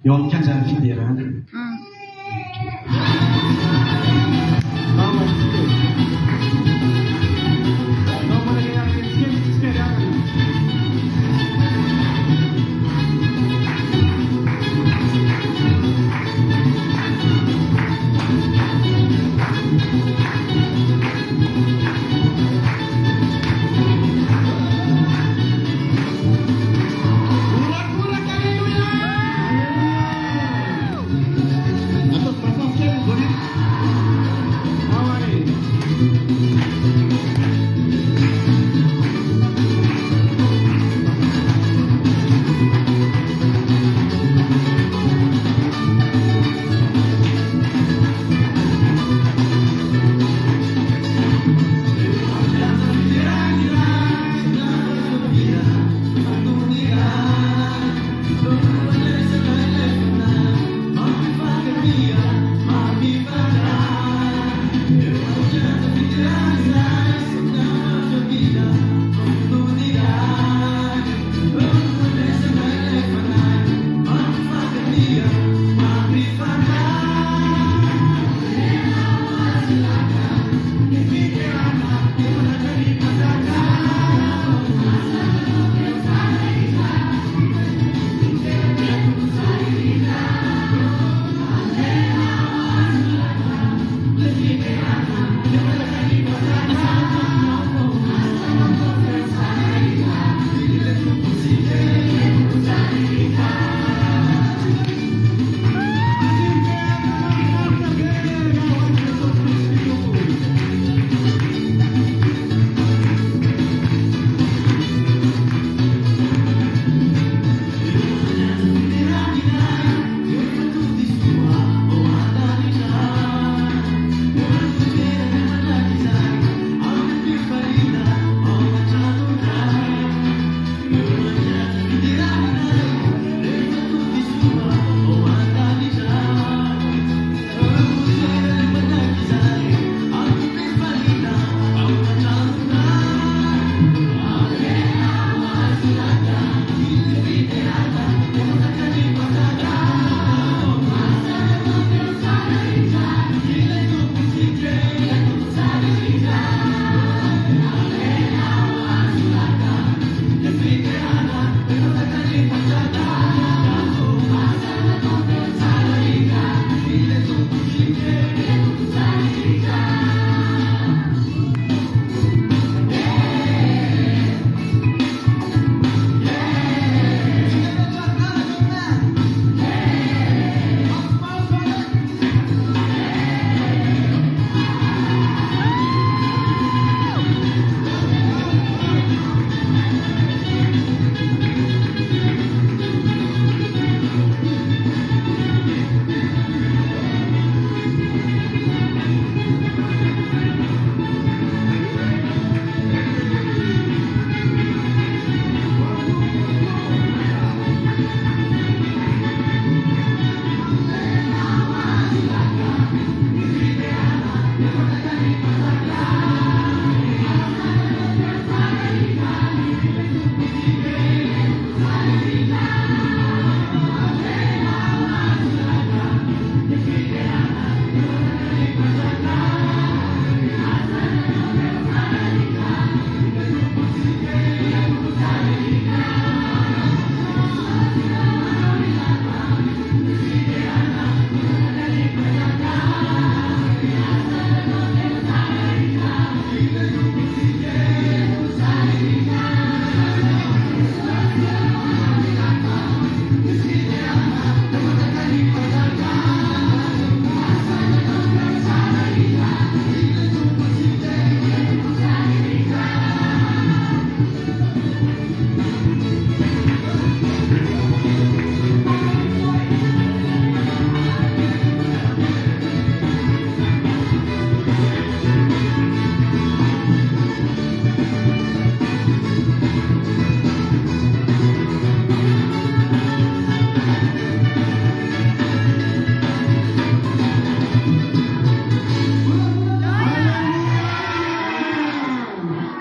eo amin'ny kanjany fiderana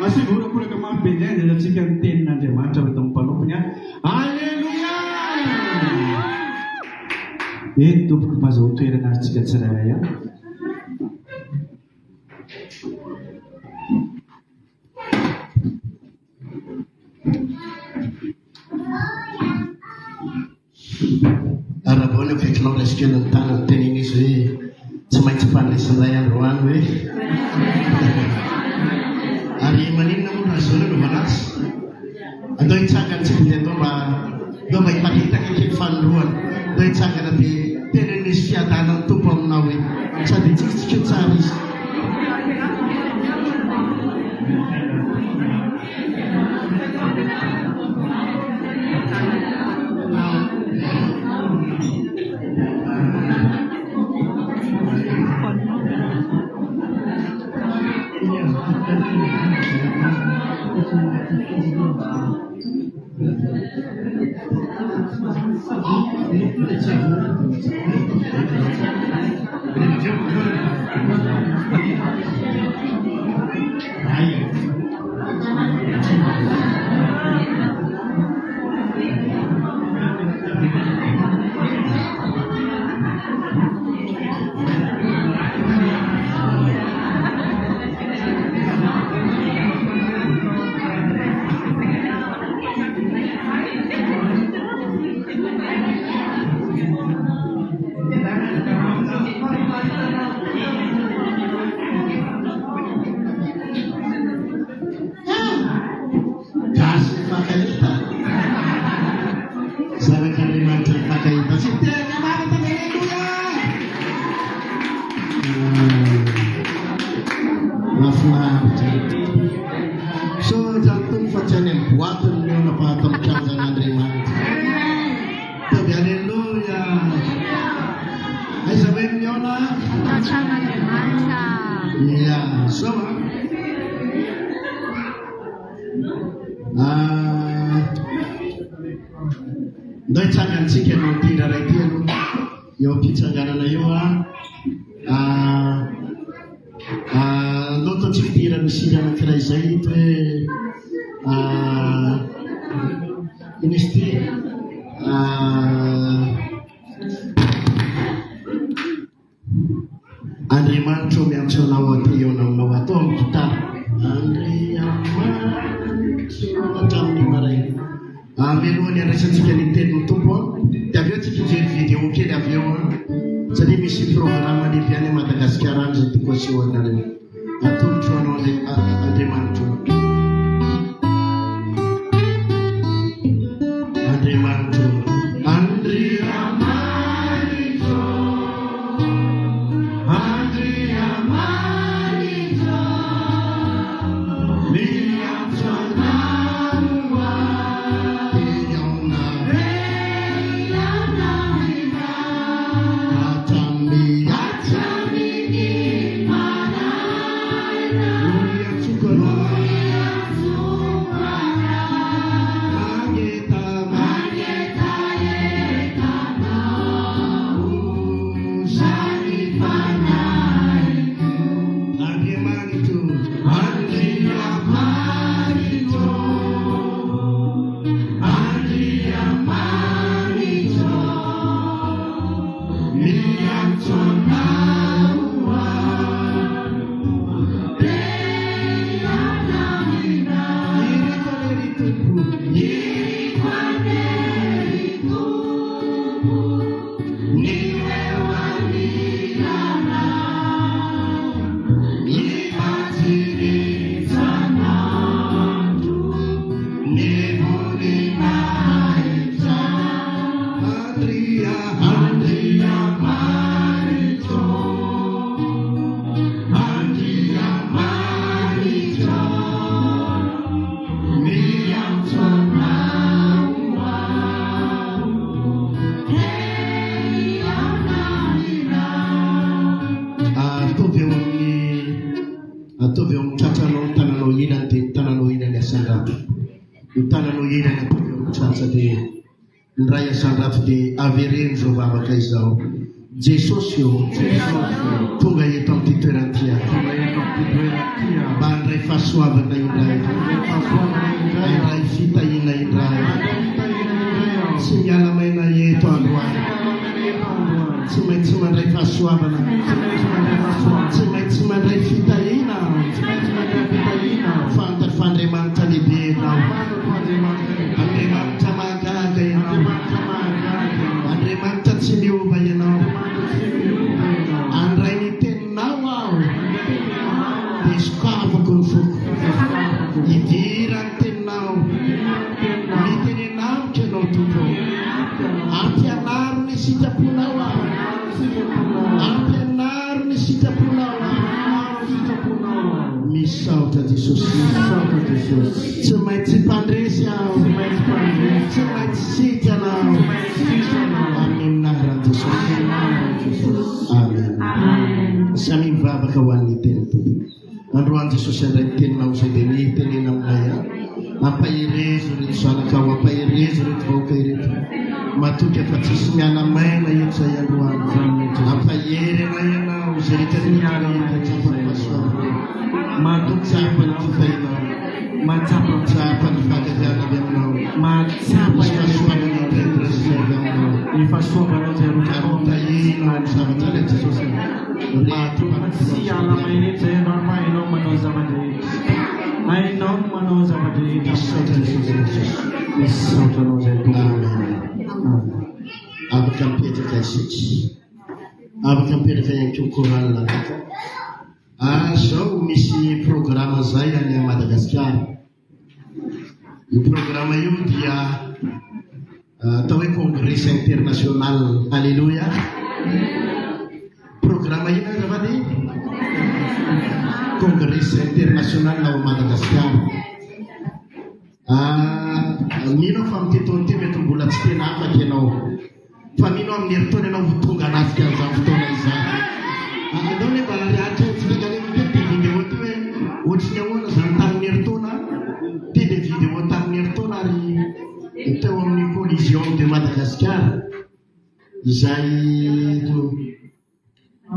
Asigura-kura ka mampilyan na sika ang tenin'Andriamanitra ho itong mpanomponya. Alleluia! Tompoko mazao toerana antsika tsirairay a. Arabona fekinao rasikena ny tanany teneny izy hoe tsy maintsy fandraisan'izay androany hoe ary maninona moa raha zao no manazy andao hitsangana tsy dia andao mba hiparitaka kely fanoroana andao hitsangana dia tena nisy fiadanany tompo aminao hoe sady tsitsika tsara izy. Ndao hitsangantsika ianao ty raha ity aloha eo am-pitsanganana eo andao ataontsika fidirana misy anankiray izay hita hoe ino izy ty Andriamanitra miantso anao aty eo aminao atao amin'ny gitara Andriamanitra hatramin'ny maraina melohany andraisantsika ny tenin'ny tompo dia avy eo tsika hijery vidéo kely avy eo satria misy programme lehibe any Madagasikara any zay tiako aseho anareo atolotro anao Andriamanitra Raya sandrafo dia avereno zao vavaka izao Jesosy io tonga eto amin'ny ty toerana ty mba handray fahasoavana indray handray fitahiana indray tsy miala maina eto androany tsy maintsy mandray fahasoavana tsy maintsy mandray fitahiana fandriamanitra lehibe enao andriamanitra mahagaga enao andriamanitra tsy miova ianao andray ny teninao aho dia sokafako ny foko idira ny teninao mitenenamiko ianao tompo ampianaro ny sitraponao aho ampianaro ny sitraponao misaotra Jesosy tsy maintsy mpandresy aho tsy maintsy sity anao amin'ny naran Jesosy amen samy mivavaka ho an'ny teny tompo androany Jesosy andray ny teninao zay dia nitenena aminay ampaherezo reto zanakao ampaherezo reto vahoaka ireto matoky efa tsisy miala maina eto zay androany ampahery anay ianao zay mahatsapany fifainao mahatsapany fahagagana avy aminao fahasoavana indray ny fahasoavana zay rotaina ny zavatra rehetra Jesosy tsy ala maina eto zay androany fa hainao manao zava-drehetra hainao no manao zava-drehetra misaotra anao zay afaka mipetraka isika afaka mipetraka ihany koa koralina zao misy programa zay any Madagasikara. Io programa io dia atao hoe congrès international. Alléluia. Programa io azafady congrès international ao Madagasikara. Mino fa mitetono ty mety mbola tsy tena afaka ianao fa mino amin'ny herintaona ianao ho tonga anafika an'izany fotoana izany. Andao ne mba riatra tsikagalema te ty vidéo ty hoe ohatriny ahoana zany tamin'ny herintaona ty le vidéo tamin'ny herintaona ary teo amin'ny collision de Madagasikara izay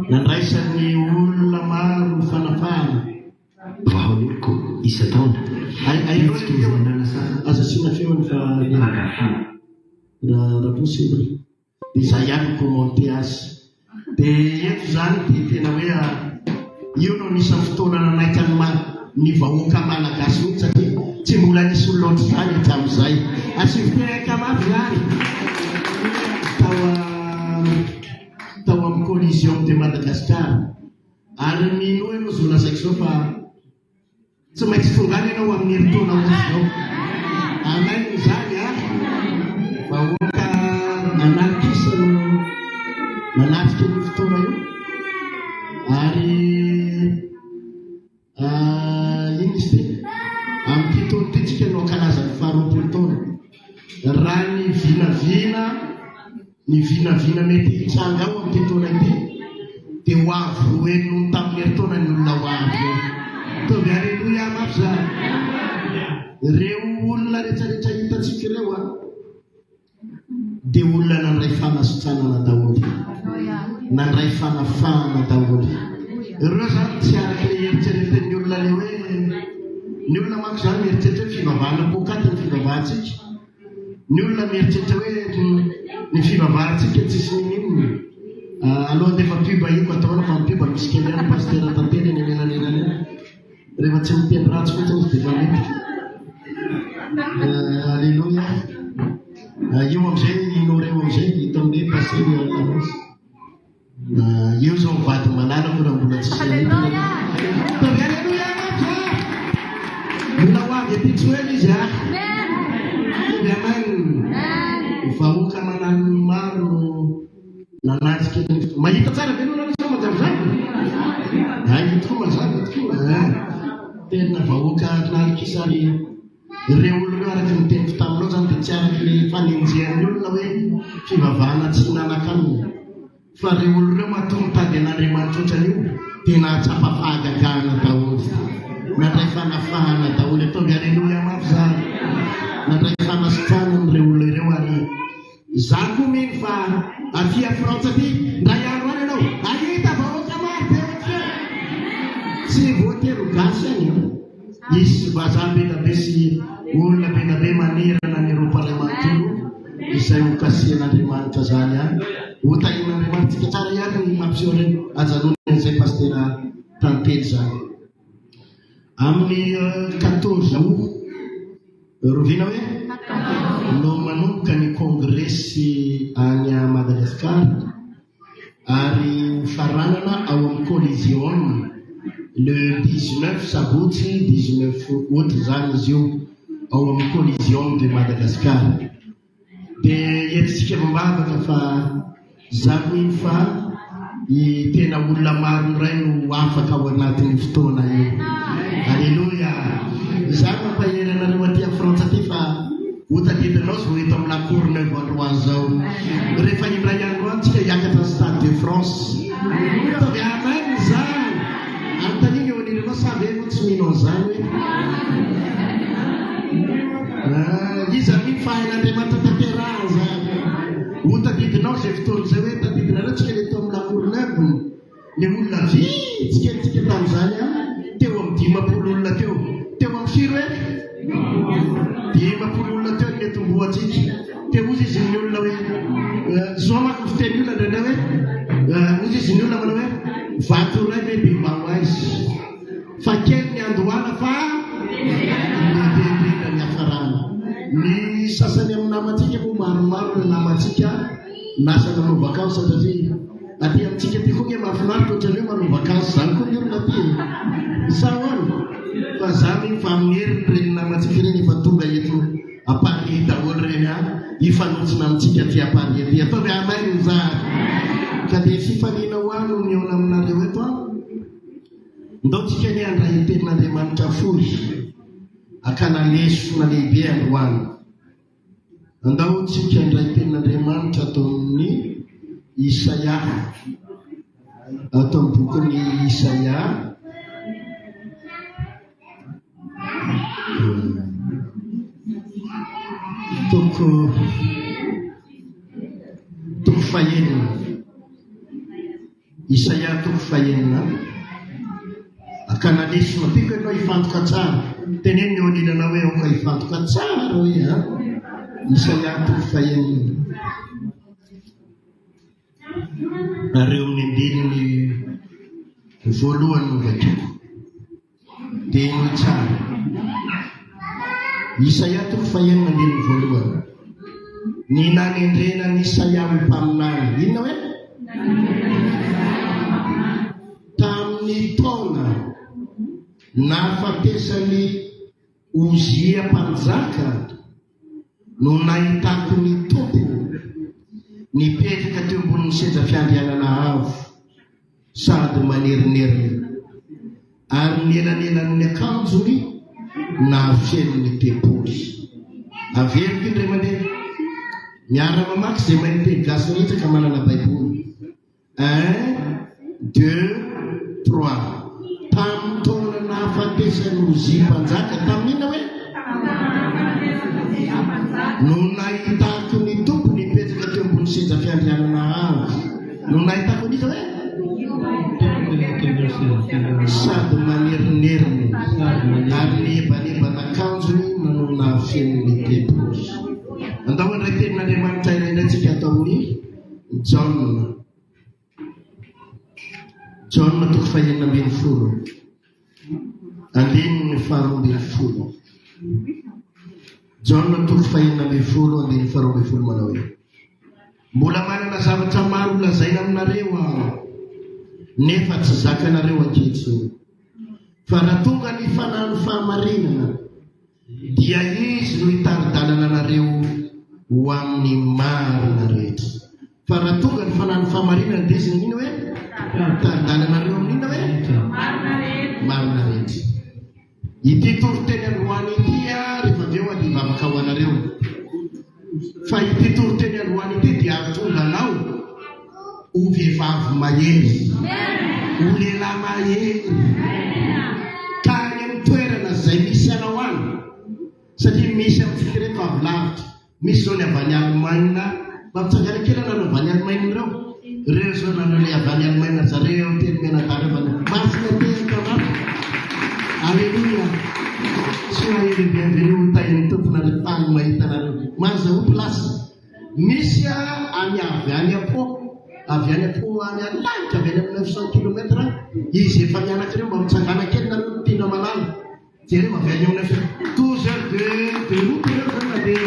nandraisan'ny olona maro fanafana vahaoloko isa-taona aza sina feony fa raha possible izay ihany commenté azy dia eto zany dia tena hoe io no nisy fotoana nanaiky ny vahoaka malagasy mihitsy satria tsy mbola nisy olona ohatry zany hatramin'izay asiviteraka mafy zany tao amin'ny collision de Madagasikara ary mino hoe moa zona zaiky zao fa tsy maintsy tongany ianao amin'ny herintaona ohatsy zao amainy zany vahoaka anarikisa no nanafiky ny fotoana io ary ino izy ty amin'ny titono ty tsika no ankalaza ny faharoapolo taona raha ny vinavina mety hitsanga ao amin'ny titoana ity dia ho avy roeno tamin'ny herintaona ny olona ho avy eo tovy aleloia mafy zany reo olona rehetrarehetra hitatsika ireo dia olona nandray fanasitranana daholy nandray fanafahana daholy ireo zany tsy araky le eritrereten'ny olona le hoe ny olona mako zany mieritreritra hoe fivavahana pokaty ny fivavahantsika ny olona mieritreritra hoe ny fivavahantsika tsisy ninino aloha defa pibaiko ataona fa mipiba misy kely any pastera tantely ny amenanenany rehefa tsy miteny ratsy fotsiny izy defa mety alleluia io amizay inoreo amizay hita amin'ny pasily aosy io zao mivady malalako raha mbola tsisy alleluia mbola ho avy aty tsy hoely izy tovy amany vahoaka manano maro nanatsika mahita tsara ve nona sa mazavazava tokoa mazava tokoa tena vahoaka narikisa ary ireo olona araky miteny fitaminao zany dia tsy araky le fanenjehan'ny olona hoe fivavahana tsy nanakanina fa reo olonareo matongo tady an'andriamanitra ohatran'io dia nahatsapa fahagagana daholy nandray fanafahana daholy ataovy alleluia mafy zany nandray fanasitranany reo olona ireo ary zany koa mino fa aty Frantsa ty ndray misy vazaha be be sy olona be be manirana ny roparlemantolo izay ho kasian'Andriamanitra zany a ho tahin'Andriamanitra tsara ihany ny mampiseho reny ajanon'izay pastera tantely zany amin'ny 14 août rovina hoe no manomboka ny kongressy any Madagascar ary faranana ao amin'ny collision le 19 sabotsy 19 août zany izy io ao amin'ny collision de Madagascar dia etsika mambavaka fa zany fa tena olona maro iray no afaka ao anatin'ny fotoana io. Alleluia. Zany mampaheranareo aty a Frantsa aty fa hotadidinao zo eto amin'ny la Courneuve androany zao rehefa indray andro antsika hiakatra ny Stade de France tavy amainy zany antaniny eo anirenao savy eno tsy mihinao zany hoe iza miny fahain'Andriamanitra tanteraha zany hotadidinao zay fotoana zay hoe tadidinareo tsika eto amin'ny la Courneuve ny olona vitsiketytsika tamin'izany a teo amin'ny 10 olona teo amin'ny firy hoe 10 olona teo ny tomboatsika teo ozy izy ny olona hoe zao mako fiteny olona ndrendray hoe ozy izy ny olona manao hoe vato ray hoe bibao aizy fa kely ny andohana fa lehibe ny hafarana ny sasany amin'ny namatsika moa maromaro ny namatsika nasa manao vakansa satria aty amintsika ty koa ny mahafinaritra ohatran'io manao vakansa zany koa ny olona ty sahoany fa zany fa miheriny reny namatsika reny efa tonga eto apary daholo reny a ifanotsina amintsika ty apary ety ataovy amainy zany ka dia fifaliana ho any ny eo aminareo eto a ndao tsika ny andray tenin'Andriamanitra foy akana lesona lehibe androany andao tsika andray tenin'Andriamanitra atao amin'ny Isaia atao amin'ny bokin'ny Isaia toko fahenina Isaia toko fahenina akana lesona piko ianao hifantoka tsara teneny ny olinanao hoe aoka hifantoka tsara hoe Isaia toko fahenina nareo amin'ny andininy voalohany no vakiko dia ino tsara Isaia toko fahenina andininy voalohany ny nanendrena ny Isaia amin'ny mpaminany inona hoe tamin'ny taona nahafatesany Ozia mpanjaka no nahitako ny tompo nipetraka teo ambonin'ny seza fiandrianana avo sady manerinerina ary ny elanelan'ny akanjony nahafeno ny tempoly averiko indray mandeha miara mamaky zay mahiteny gasy rehetra ka manana baiboly 1 2 3 tamin'ny taona nahafatesany Ozia mpanjaka tamin'ina hoe no nahitako ny tompo nipetraka teo ambony seza fiandrianana avo no nahitako n'iza hoe sady manerinerina ary nebanebanakanjony manao nahafeno ny tempoly andao andray tenin'Andriamanitra iraindratsika ataony John toko fahenina ambin'ny folo andininy faharoa ambin'ny folo John toko fahenina ambin'ny folo andininy faharoa ambin'ny folo manao hoe mbola manana zavatra maro lazaina aminareo nefa tsy zakanareo anketsiny fa raha tonga ny fanahany fahamarinana dia izy no hitaridalana anareo ho amin'ny marina rehetra fa raha tonga ny fanahany fahamarinana dia izy nino hoe hitaridalana anareo amin'ina hoe marina rehetra ity toroteny androany ity rehefa aveo adivavaka ho anareo fa ity toroteny androany ity dia atonga anao ho vehivavy mahery ho lehilahy mahery ka any amin'ny toerana zay misy anao any satria misy amin'ny fitireto avy lavitra misy zao ny avy any Allemagne mampitsangana kely nanao avy any Allemagne reo zao nanao le avy any Allemagne zareo teny menadary avy any masina teny tanàna Haleluya. Soalnya bienvenue tayo untuk penaritan maitan masa upulas. Misia anya po anya lanca beda 900 km. Isi fanya nak kira baru cakap nak kira nak tina malam. Jadi makanya nak tujuh dulu kan ada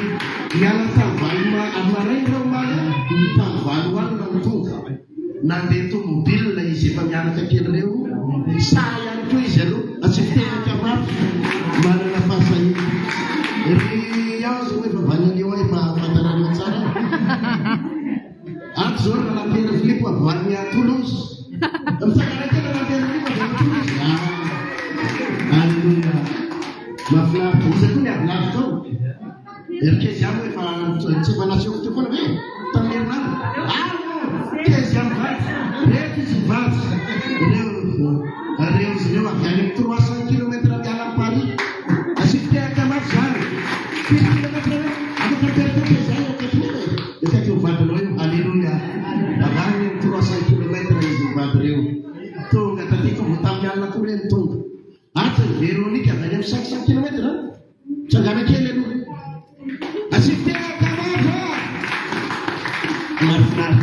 yang tambah amarai rumah tambah nanti nanti itu mobil dari isi fanya nak kira leu saya tu iselu asisten kamar mana nafas saya. Jadi yang semua banyak diwai makanan macam Aksur dalam kira Filip buatnya tulus. Misalkan aja dalam kira Filip buatnya tulus. Haleluya. Maaf, bisa tu ni maaf tu. Erke siapa yang coba nasi itu pun ni. Tamirman. Ke siapa? Reti siapa? Ada sewa yang terusan kilometer jalan pari. Asyik dia akan masuk. Kilometer. Aku terkejut saya ke sini. Kita cuba dulu. Haleluya. Dalam terusan kilometer yang cuba dulu. Tu kata tiku hutam yang nak kulen tu. Atau Veronica hanya 100 kilometer. Jangan kele dulu. Asyik dia akan masuk. Maaf.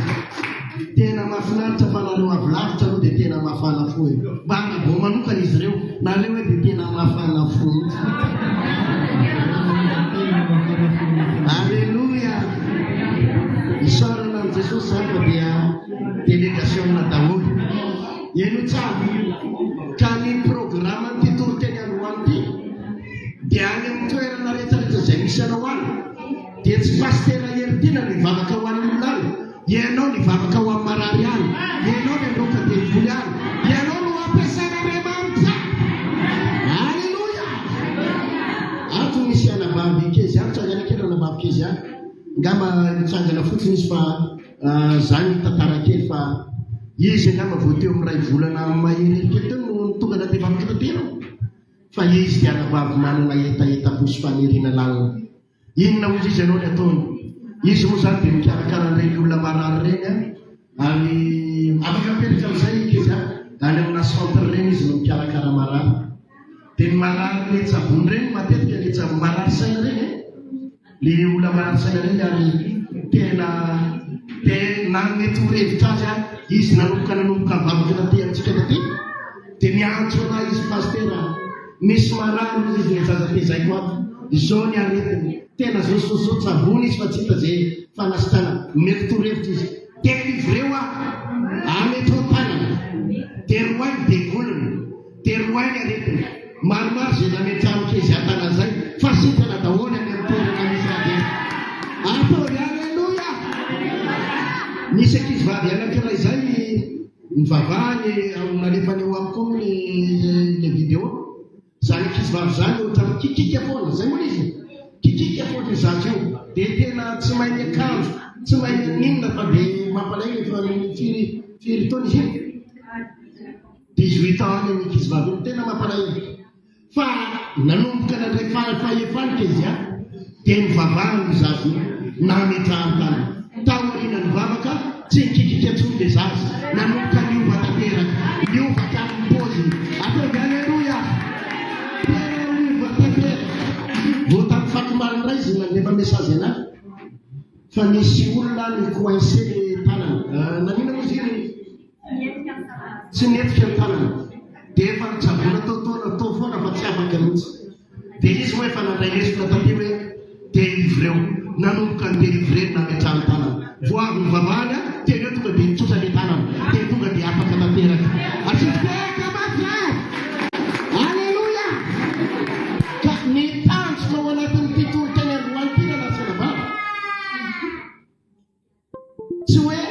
Tena mafana tafana no avlaf talo de tena mafana foi banga boma nunca Israel na lewe de tena mafana foi. Aleluia. Isara na Jesus sabe dia delegação na tamu yenu sabe kali programa titur tenya wanti dia nem tu era na reta de semishana wan dia pastera yertina ni vaga kawan mulal yeno ni vaga kawan mararian yeno ni roka de fulan yeno ni wapesa na remanta. Haleluya. Atu misiana babi kezi atu ajana kero na babi kezi ngama tsanga na futsi nisfa zani tatara kefa yese ngama vote umrai volana mahiry keteno tonga na te babi kitero fa yese dia na babi mana na eta busfanirina lang inna uzi senone aton yese musante mkiarakara ndai olona marary reny ali afaka apetraka amizay keza any amina centre reny izy no mikarakara marary de marary le tsabony reny matetika le tsabony marary saina reny le olona marary saina reny ary tena mety ho hevitra azy izy nanomboka vavaka taty amintsika taty de miantso ana izy pastera misy marary izy le zaza te zay koa izao ny aretiny tena zao soso tsabony izy fa tsy hita zay fanasitana mety torohevitra izy te livreo amety ho tanana de roainy de volony de roainy aretiny maromaro zay namety amiko izy atana zay fa sitana daholo any amin'ny toerana misy ade ataony. Haleluya. Misy ankizy vavy anankiray zay mivavahany nalefany eo amiko le vidéo zany ankizy vavy zany ohatrany kikika foana zay moa izy kikika foana zany io de tena tsy mainy akanjo tsy mainy ninona fa de mampalainy fa firy taona izy 18 ans any ankizy vavy tena mampalainy fa nanomboka nandray fahefanika izy de mivavahany zazy nametrahantany taorina ny vavaka tsy nikikika tsony le zazy nanomboka niova tanteraka niova tamin'ny pozy atao. Haleluya. Niova tanteraka vo tamin'ny fakomaliny ray izy nandefa mesazy anazy fa nisy olona ny coincé le tanana nanina moa izy tsy netika ny tanana de efa nitsabona tao foana fa tsy afaka mihitsy de izy moa efa nandray lesona taty hoe délivreo nanomboka ny délivré nametrahany tanana vo avy mivavahany teny hoe tonga de nitsotra le tanana de tonga de afaka tanteraka asiteka mafy. Haleluya. Ka ny tanjona ao anatin'ny titolo teny androanytina nasana vava tsy hoe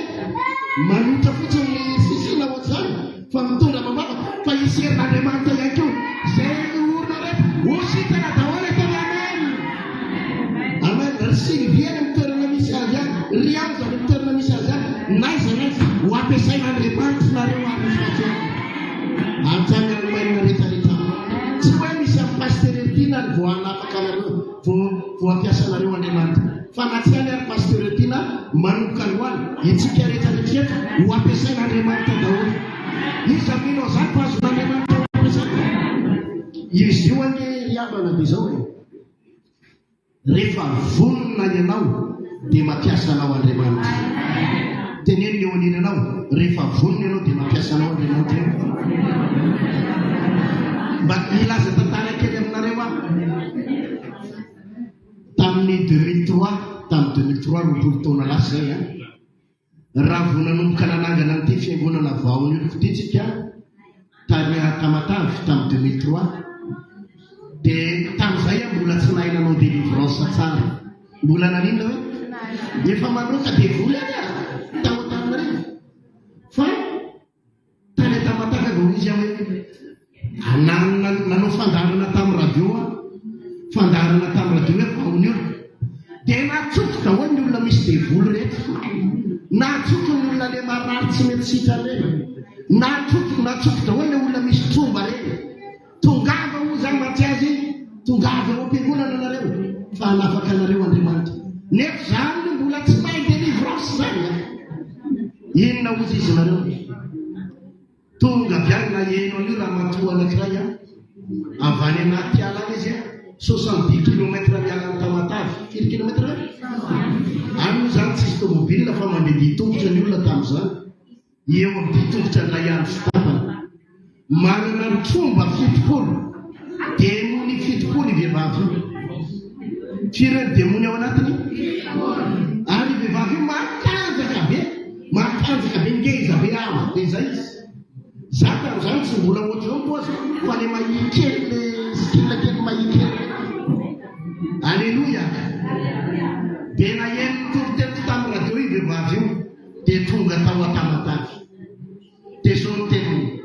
manotra fotsiny sisina ohatr'izany fa mitondra mambava fa iserin'Andriamanitra ihany keo zay orona rehetra hositana daholo teny. Amen. Sirviana amin'ny toerana misy azy any riaza amin'ny toerana misy azy any naiza ho ampiasain'Andriamanitra nareo administration atsanga ny maina rehetrarehetra tsy hoe misy amin'ny pasteretina vo anapaka nareo vo ampiasanareo Andriamanitra fa na tsy any ary pasteretina manomboka ny hoany itsika rehetrarehetra ho ampiasain'Andriamanitra daholo. Izy amino zany fa azon'Andriamanitra ho ampiasaina izy io ane iabana be zao e rehefa vonona ianao dia mampiasa anao Andriamanitra. Teneno eo aniny anao, rehefa vonona ianao dia mampiasa anao Andriamanitra. Mba milaza tantara kely aminareo aho. Tamin'ny 2003 roapolo taona lasa zay raha vao nanomboka nanangana an'ity fiangonana vaony io fotitsika tany Tamatavy tamin'ny 2003 dia tamin'izay mbola tsy nahinanao délivrance tsara. Mbola naninona hoe efa manoka dia vola tao Antananarivo fa tany Tamatavy vao izy hoe nanao fandarana tamin'ny radio fandarana tamin'ny radio hoe vaony io dia natsoky daholo ny olona misy devoly rehetra, natsoky ny olona le marary tsy mety sitra reny, natsoky daholo ny olona misy tromba reny. Tongava ho zany maty azy, tongava eo am-piangonana anareo fa hanafaka anareo Andriamanitra. Nefa zany no mbola tsy mahay délivrance zany. Inona ozy izy nareo? Tonga avy any na eno an'io raha matoa anankiray avy any anaty ala any izy 70 kilometra miala Tamatavy. Firy kilometra any zany tsisy tomobile fa mandeha ditongotra ny olona tamin'izany. Eo amin'ny ditongotra ny layary fitapana manana ny tromba 70 demony 70 vehivavy io. Firy ny demony ao anatiny? Ary vehivavy io matanjaka be ngeza be avo dia zay izy. Za tamin'izany tsy mbola ohatr'izao pozy fa le mahikely le style kely mahikely. Alléluia. Dia naheno toritety tamin'ny radio io vehivavy io dia tonga tao Tamatavy. Dia zao teny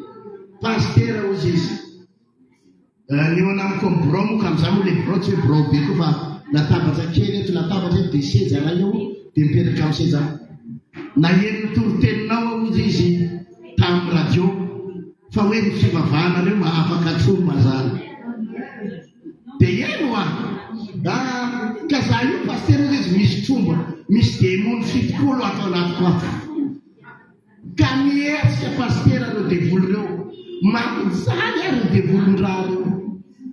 pastera ozy izy eo anamiko amin'ny bro moka amin'izany moa le bro tsy hoe bro be koa fa latabatra kely eto latabatra eto dia seza raha io dia mipetraka amin'ny seza. Naheno toriteninao ozy izy tamin'ny radio fa hoe ny fivavahanareo mahafaka troma zany. Dia eno ka za io pastera ozy izy misy tromba, misy demony 70 atao anatiko ato. Ka mihetsika pastera reo devoly reo mampizany ary ny devolin-draha reo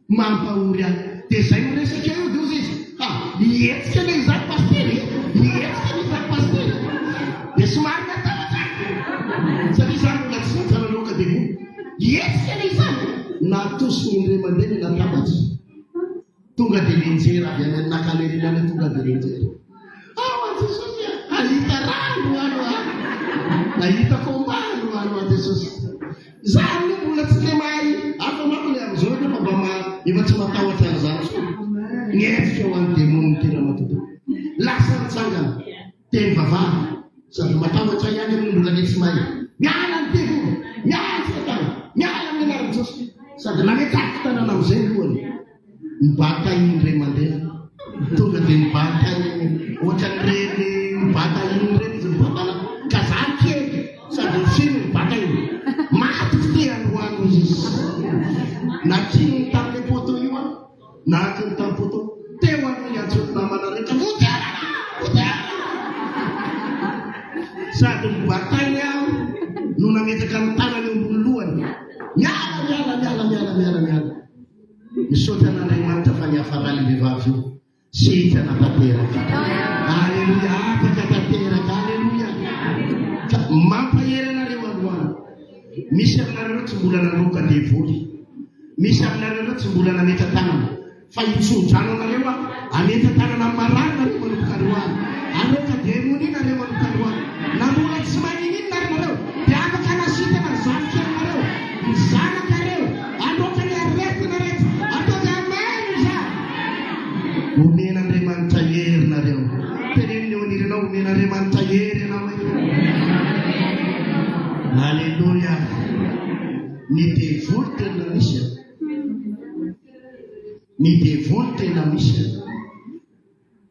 mampahory any. Dia zay no resaka eo dia ozy izy hihetsika le izany pastera, hihetsika le izany pastera. Dia somary matahotra satria zany mbola tsy fantsana loka devoly. Hihetsika le izany natosony indray mandeha ny latabatra. Tonga dia lenjera avy any nakalerina tonga dia lenjera. Jesosy ahita rano ano nahita kombano ano Jesosy. Zany no mbola tsy le mahay afa manko le amin'izao nefa mba efa tsy matahotra an'izany so niefika ho an'ny demony tena matoto lasa nitsangana teny vavahany sady matahotra ihany amin'ny mbola le tsy mahay. Miala ny devoly, miala fatana, miala amin'ny anarany Jesosy sady nametaky tanana amin'izay lohany. Mibata iny ray mandeha tonga dia mibata iny ohatran'ireny mibata iny reny izy mibatana ka za kely sady mifiny mibata iny maty fitehany hoany izy. Nakiny tamin'ny poto io nakiny tamin'ny poto teo any antsoty namana rehetra votearana sady mibata iny aho no nametraka ny tanany eo ambony lohany. Miala misaotra an'Andriamanitra fa niafarany vehivavy io sy hitana tanteraka. Aleluia, afaka tanteraka. Aleluia. Ka mampahery anareo androany. Misy aminareo tsy mbola nanoka devoly, misy aminareo tsy mbola nameta tanana fa hitsodrano anareo ameta tanana marary nareo manomboka androany. Aloka demony nareo manomboka androany. Na mbola tsy maninino nareo dia afaka nasitana zanaka anareo ny zanakareo aloka ny aretina rehetra. Omen'Andriamanitra hery nareo. Teneniny eo anirenao omen'Andriamanitra hery ianao e. Alleluia. Ny devoly tena misy. Ny devoly tena misy.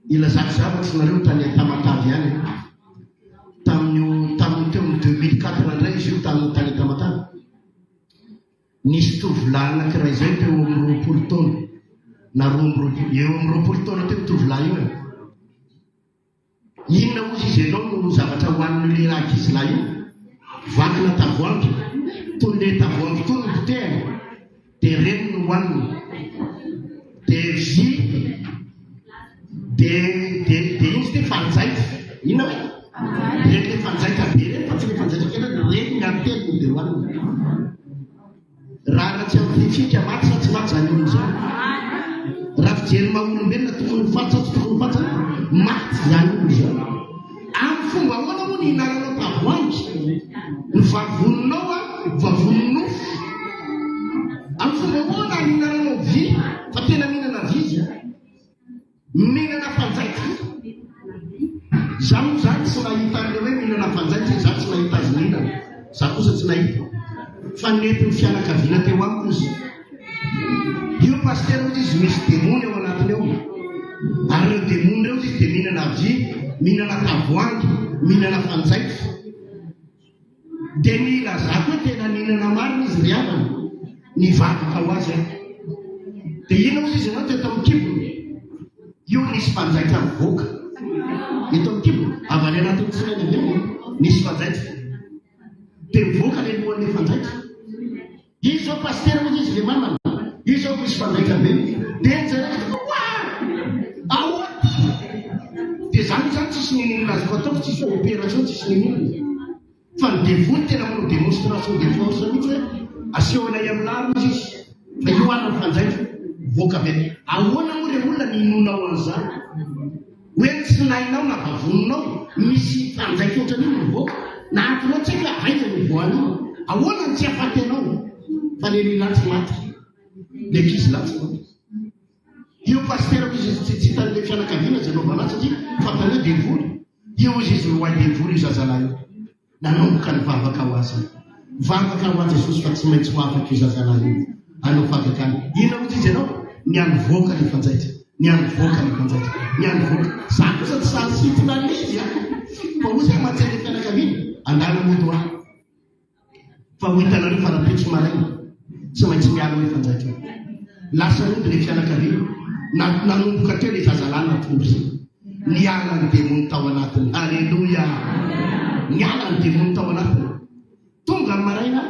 Ilazako zavatra nareo tany Tamatavy any. Tamin'ny teo amin'ny 2004 indray izy io tamin'ny tany Tamatavy. Nisy tovolahy anankiray zay teo amin'ny 20 taona. Na eo amin'ny 20 taona teo tovolahy io. Inona ozy izy ianao no zavatra hoan'ny le ankizilahy io? Vakina tavoahangy, toy le tavoahangy toy ny botehany. Dia reny no hoaniny dia vy dia iny sy dia fanjaitra ina hoe reny le fanjaitra be reny fa tsy le fanjaitra kely reny ny atelony dia hoaniny raha tsy am'fifika maty sa tsy maty zany olo zany raha fijery maha-olombelona tokony fatsa tsy tokony fatsa maty zany olo zany amin'ny fomba ahoana moa ny hinaranao tavoangy ny vavoninao a vavononofo amin'ny fomba ahoana ny hinaranao vy fa tena mihinana vy izy mihinana fanjaitra zaho zany tsy nahita an'le hoe mihinana fanjaitra zaho tsy nahita azy mihinana zaho kosa tsy nahita fa nentin'ny fianakaviana teo amiko izy io paster ozy izy misy demony ao anatiny ao ary reo demony reo izy dia mihinana vy mihinana tavoangy mihinana fanjaitra dia nilazako hoe tena mihinana marina izy ry havana nivavaka ho azy aho dia ino ozy izy anao teto amin'ny kibony io nisy fanjaitra mivoaka eto amin'ny kibony avy any anatin'ny tsinany aveo nisy fanjaitra dia mivoaka le lohan'le fanjaitra izy zao paster ozy izy le mamana izy zao misy fanjaitra be dia njereko ahoa dia zany zany tsisy ninina azy fataoko tsisy opération tsisy ninina fa ny devony tena manao démonstration de force mihitsy hoe asehonay amin'ny larina izy fa io ana ny fanjaitra voaka be ahoana moa le olona ninonao an'izany hoe tsy nahinao na vavoninao misy fanjaitra ohatran'io mivoaka na atinao tsy hoe avaiza mivoan'io ahoana ny tsy afaty anao fa le lilatsy maty le kizy latsy maty io paster izy tsy hitan'le fianakaviana zanaovana satria fatany hoe devoly io izy izy roay devoly io zazalahy io nanomboka ny vavaka ho azy vavaka ho azy Jesosy fa tsy maintsy ho afaka io zazalahy io anao fagakany ina ozy izy ianao ny anovoaka ny fanjaitra ny anovoaka ny fanjaitra ny anovoaka za kosa tsy sasitina n'izy a fa ozy amantsay le fianakaviana andala moto aho fa ho hitanareo fa rapetso maraina tsy maintsy miala hoe fanjaitra lasa nody le fianakaviana nanomboka teo le zazalahy natondry niala ny demony tao anatiny alleloia niala ny demony tao anatiny tonga ny maraina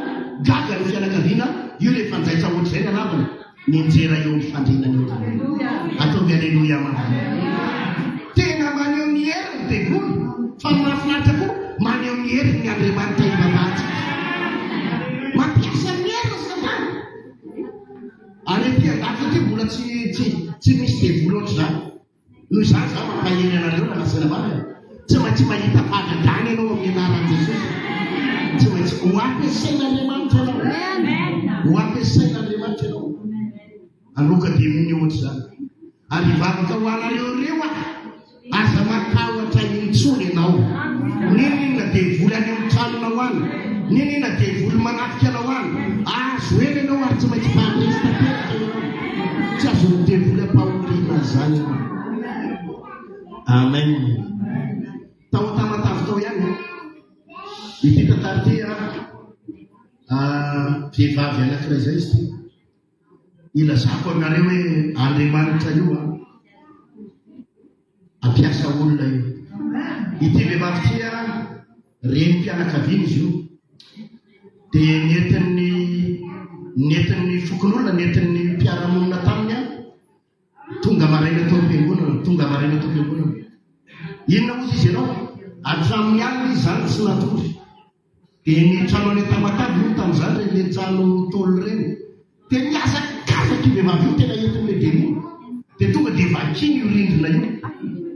gaga ny fianakaviana io le fanjaitra ohatr'izay ny anavana ninjera eo ny fandrinany eo ataovy alleloia mahany tena maneho ny hery ny demony fa mahafinaritra koa maneho ny hery ny andriamanitra ivavaty mampiasa ny hery satana ary mpiandaty ty mbola tsy misy devoly ohatry zany noho izany za mampahery anareo nanasana marina tsy maintsy mahita fadadany ianao amin'ny anaran'i Jesosy tsy maintsy ho ampiasain'andriamanitra ianao ho ampiasain'andriamanitra ianao aloka demony ohatry zany ary hivavaka ho anareo reo aza matahotra intsony ianao ninina devoly any amin'ny tranonao any ninina devoly manafika anao any azo eny ianao ary tsy maintsy fahakrista teraka ianao tsy azo ny devoly ampaholina zany ianao amen tao tamatavy tao ihany ity tantara ty vehivavy anankiray zay izy ty ilazako aminareo hoe andriamanitra io ampiasa olona io ity vehivavy ty reny mpianakaviana izy io dia nentin'ny fokon'olona nentin'ny mpiaramonina taminy tonga maraina tao am-piangonana tonga maraina tao am-piangonana inona ozy izy ianao atramin'ny alina izy zany tsy natondry dia ny trano any tamatavy io tamin'izany reny le trano tolo reny dia miazakazaka io vehivavy io tena entin'le demony dia tonga dia vakiny io rindrina io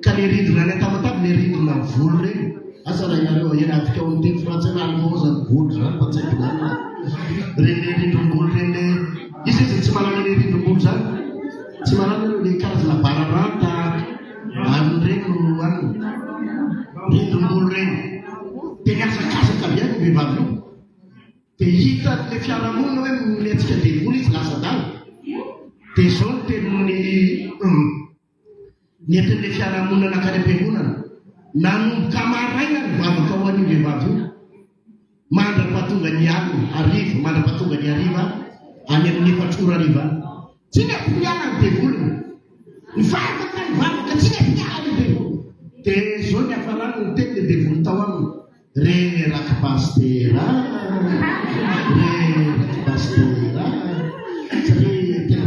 ka le rindrina any tamatavy le rindrina volo reny asa raha inareo ena afika ao amin'ny teny frantsay na allemand zany volo zany patsaikilana reny le rindrim-bolo reny izy izy tsy manana le rindrim-bolo zany tsy manana le karazana bararata amin'ireny no any rindrim-bolo reny dia miazakazaka biany vehivavy io dia hita le fiarahamonina hoe mietsika devoly izy lasa dala dia zao no tenony nentin'le fiarahamonina nakany am-piangonana nanomboka maraina ny vavaka ho an'io vehivavy io mandra-pahatonga ny alina ariva mandra-pahatonga ny ariva any amin'ny efatrora ariva tsy nempiala ny devoliny mivavaka tsy nempiala ny devoly dia zao ny afarany ny teny le devoly tao aminy re raky pastera re raky pastera satria tena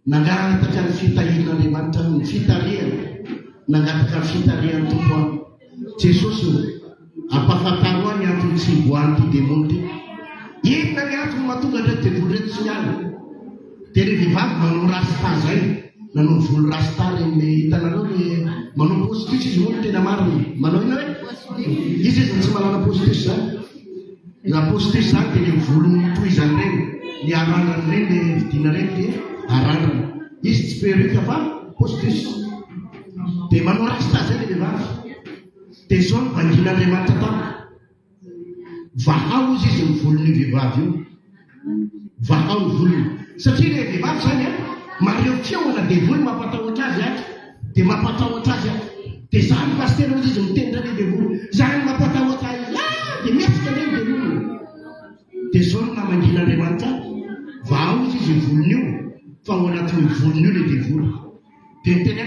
nangataka ny fitahian'Andriamanitra ny fitariana, nangataka ny fitarian'ny tompo Jesosy ampafantaro any antony tsy boany ty demony ty. Inona ny antony mahatonga ndray devoly reto tsy miala? Dia ny vehivavy manao rasta zay, nanao volo rasta reny hitanareo le manao postis izy moa no tena marina. Manao ina hoe izy tsy manana postis zany. Na postis zany dia le volo toizany reny, ny arandrany reny le vidina reny dia arandrany. Izy tsy perruque fa postis. Dia manao rasta zay le vehivavy. Dia zao ny vangin'Andriamanitra tamiko. Vahao izy ny volon'ny vehivavy io. Vahao ny volony. Satria le vehivavy zany mareo fiaona devoly mampatahotra azy aky. Dia mampatahotra azy aky. Dia zany pastera izy mitendra le devoly. Zany mampatahotra azy. Dia metsika le devoly. Dia zao ny namangin'Andriamanitra. Vahao izy ny volony io. Fa ao anatin'ny volony io le devoly. Dia ny tena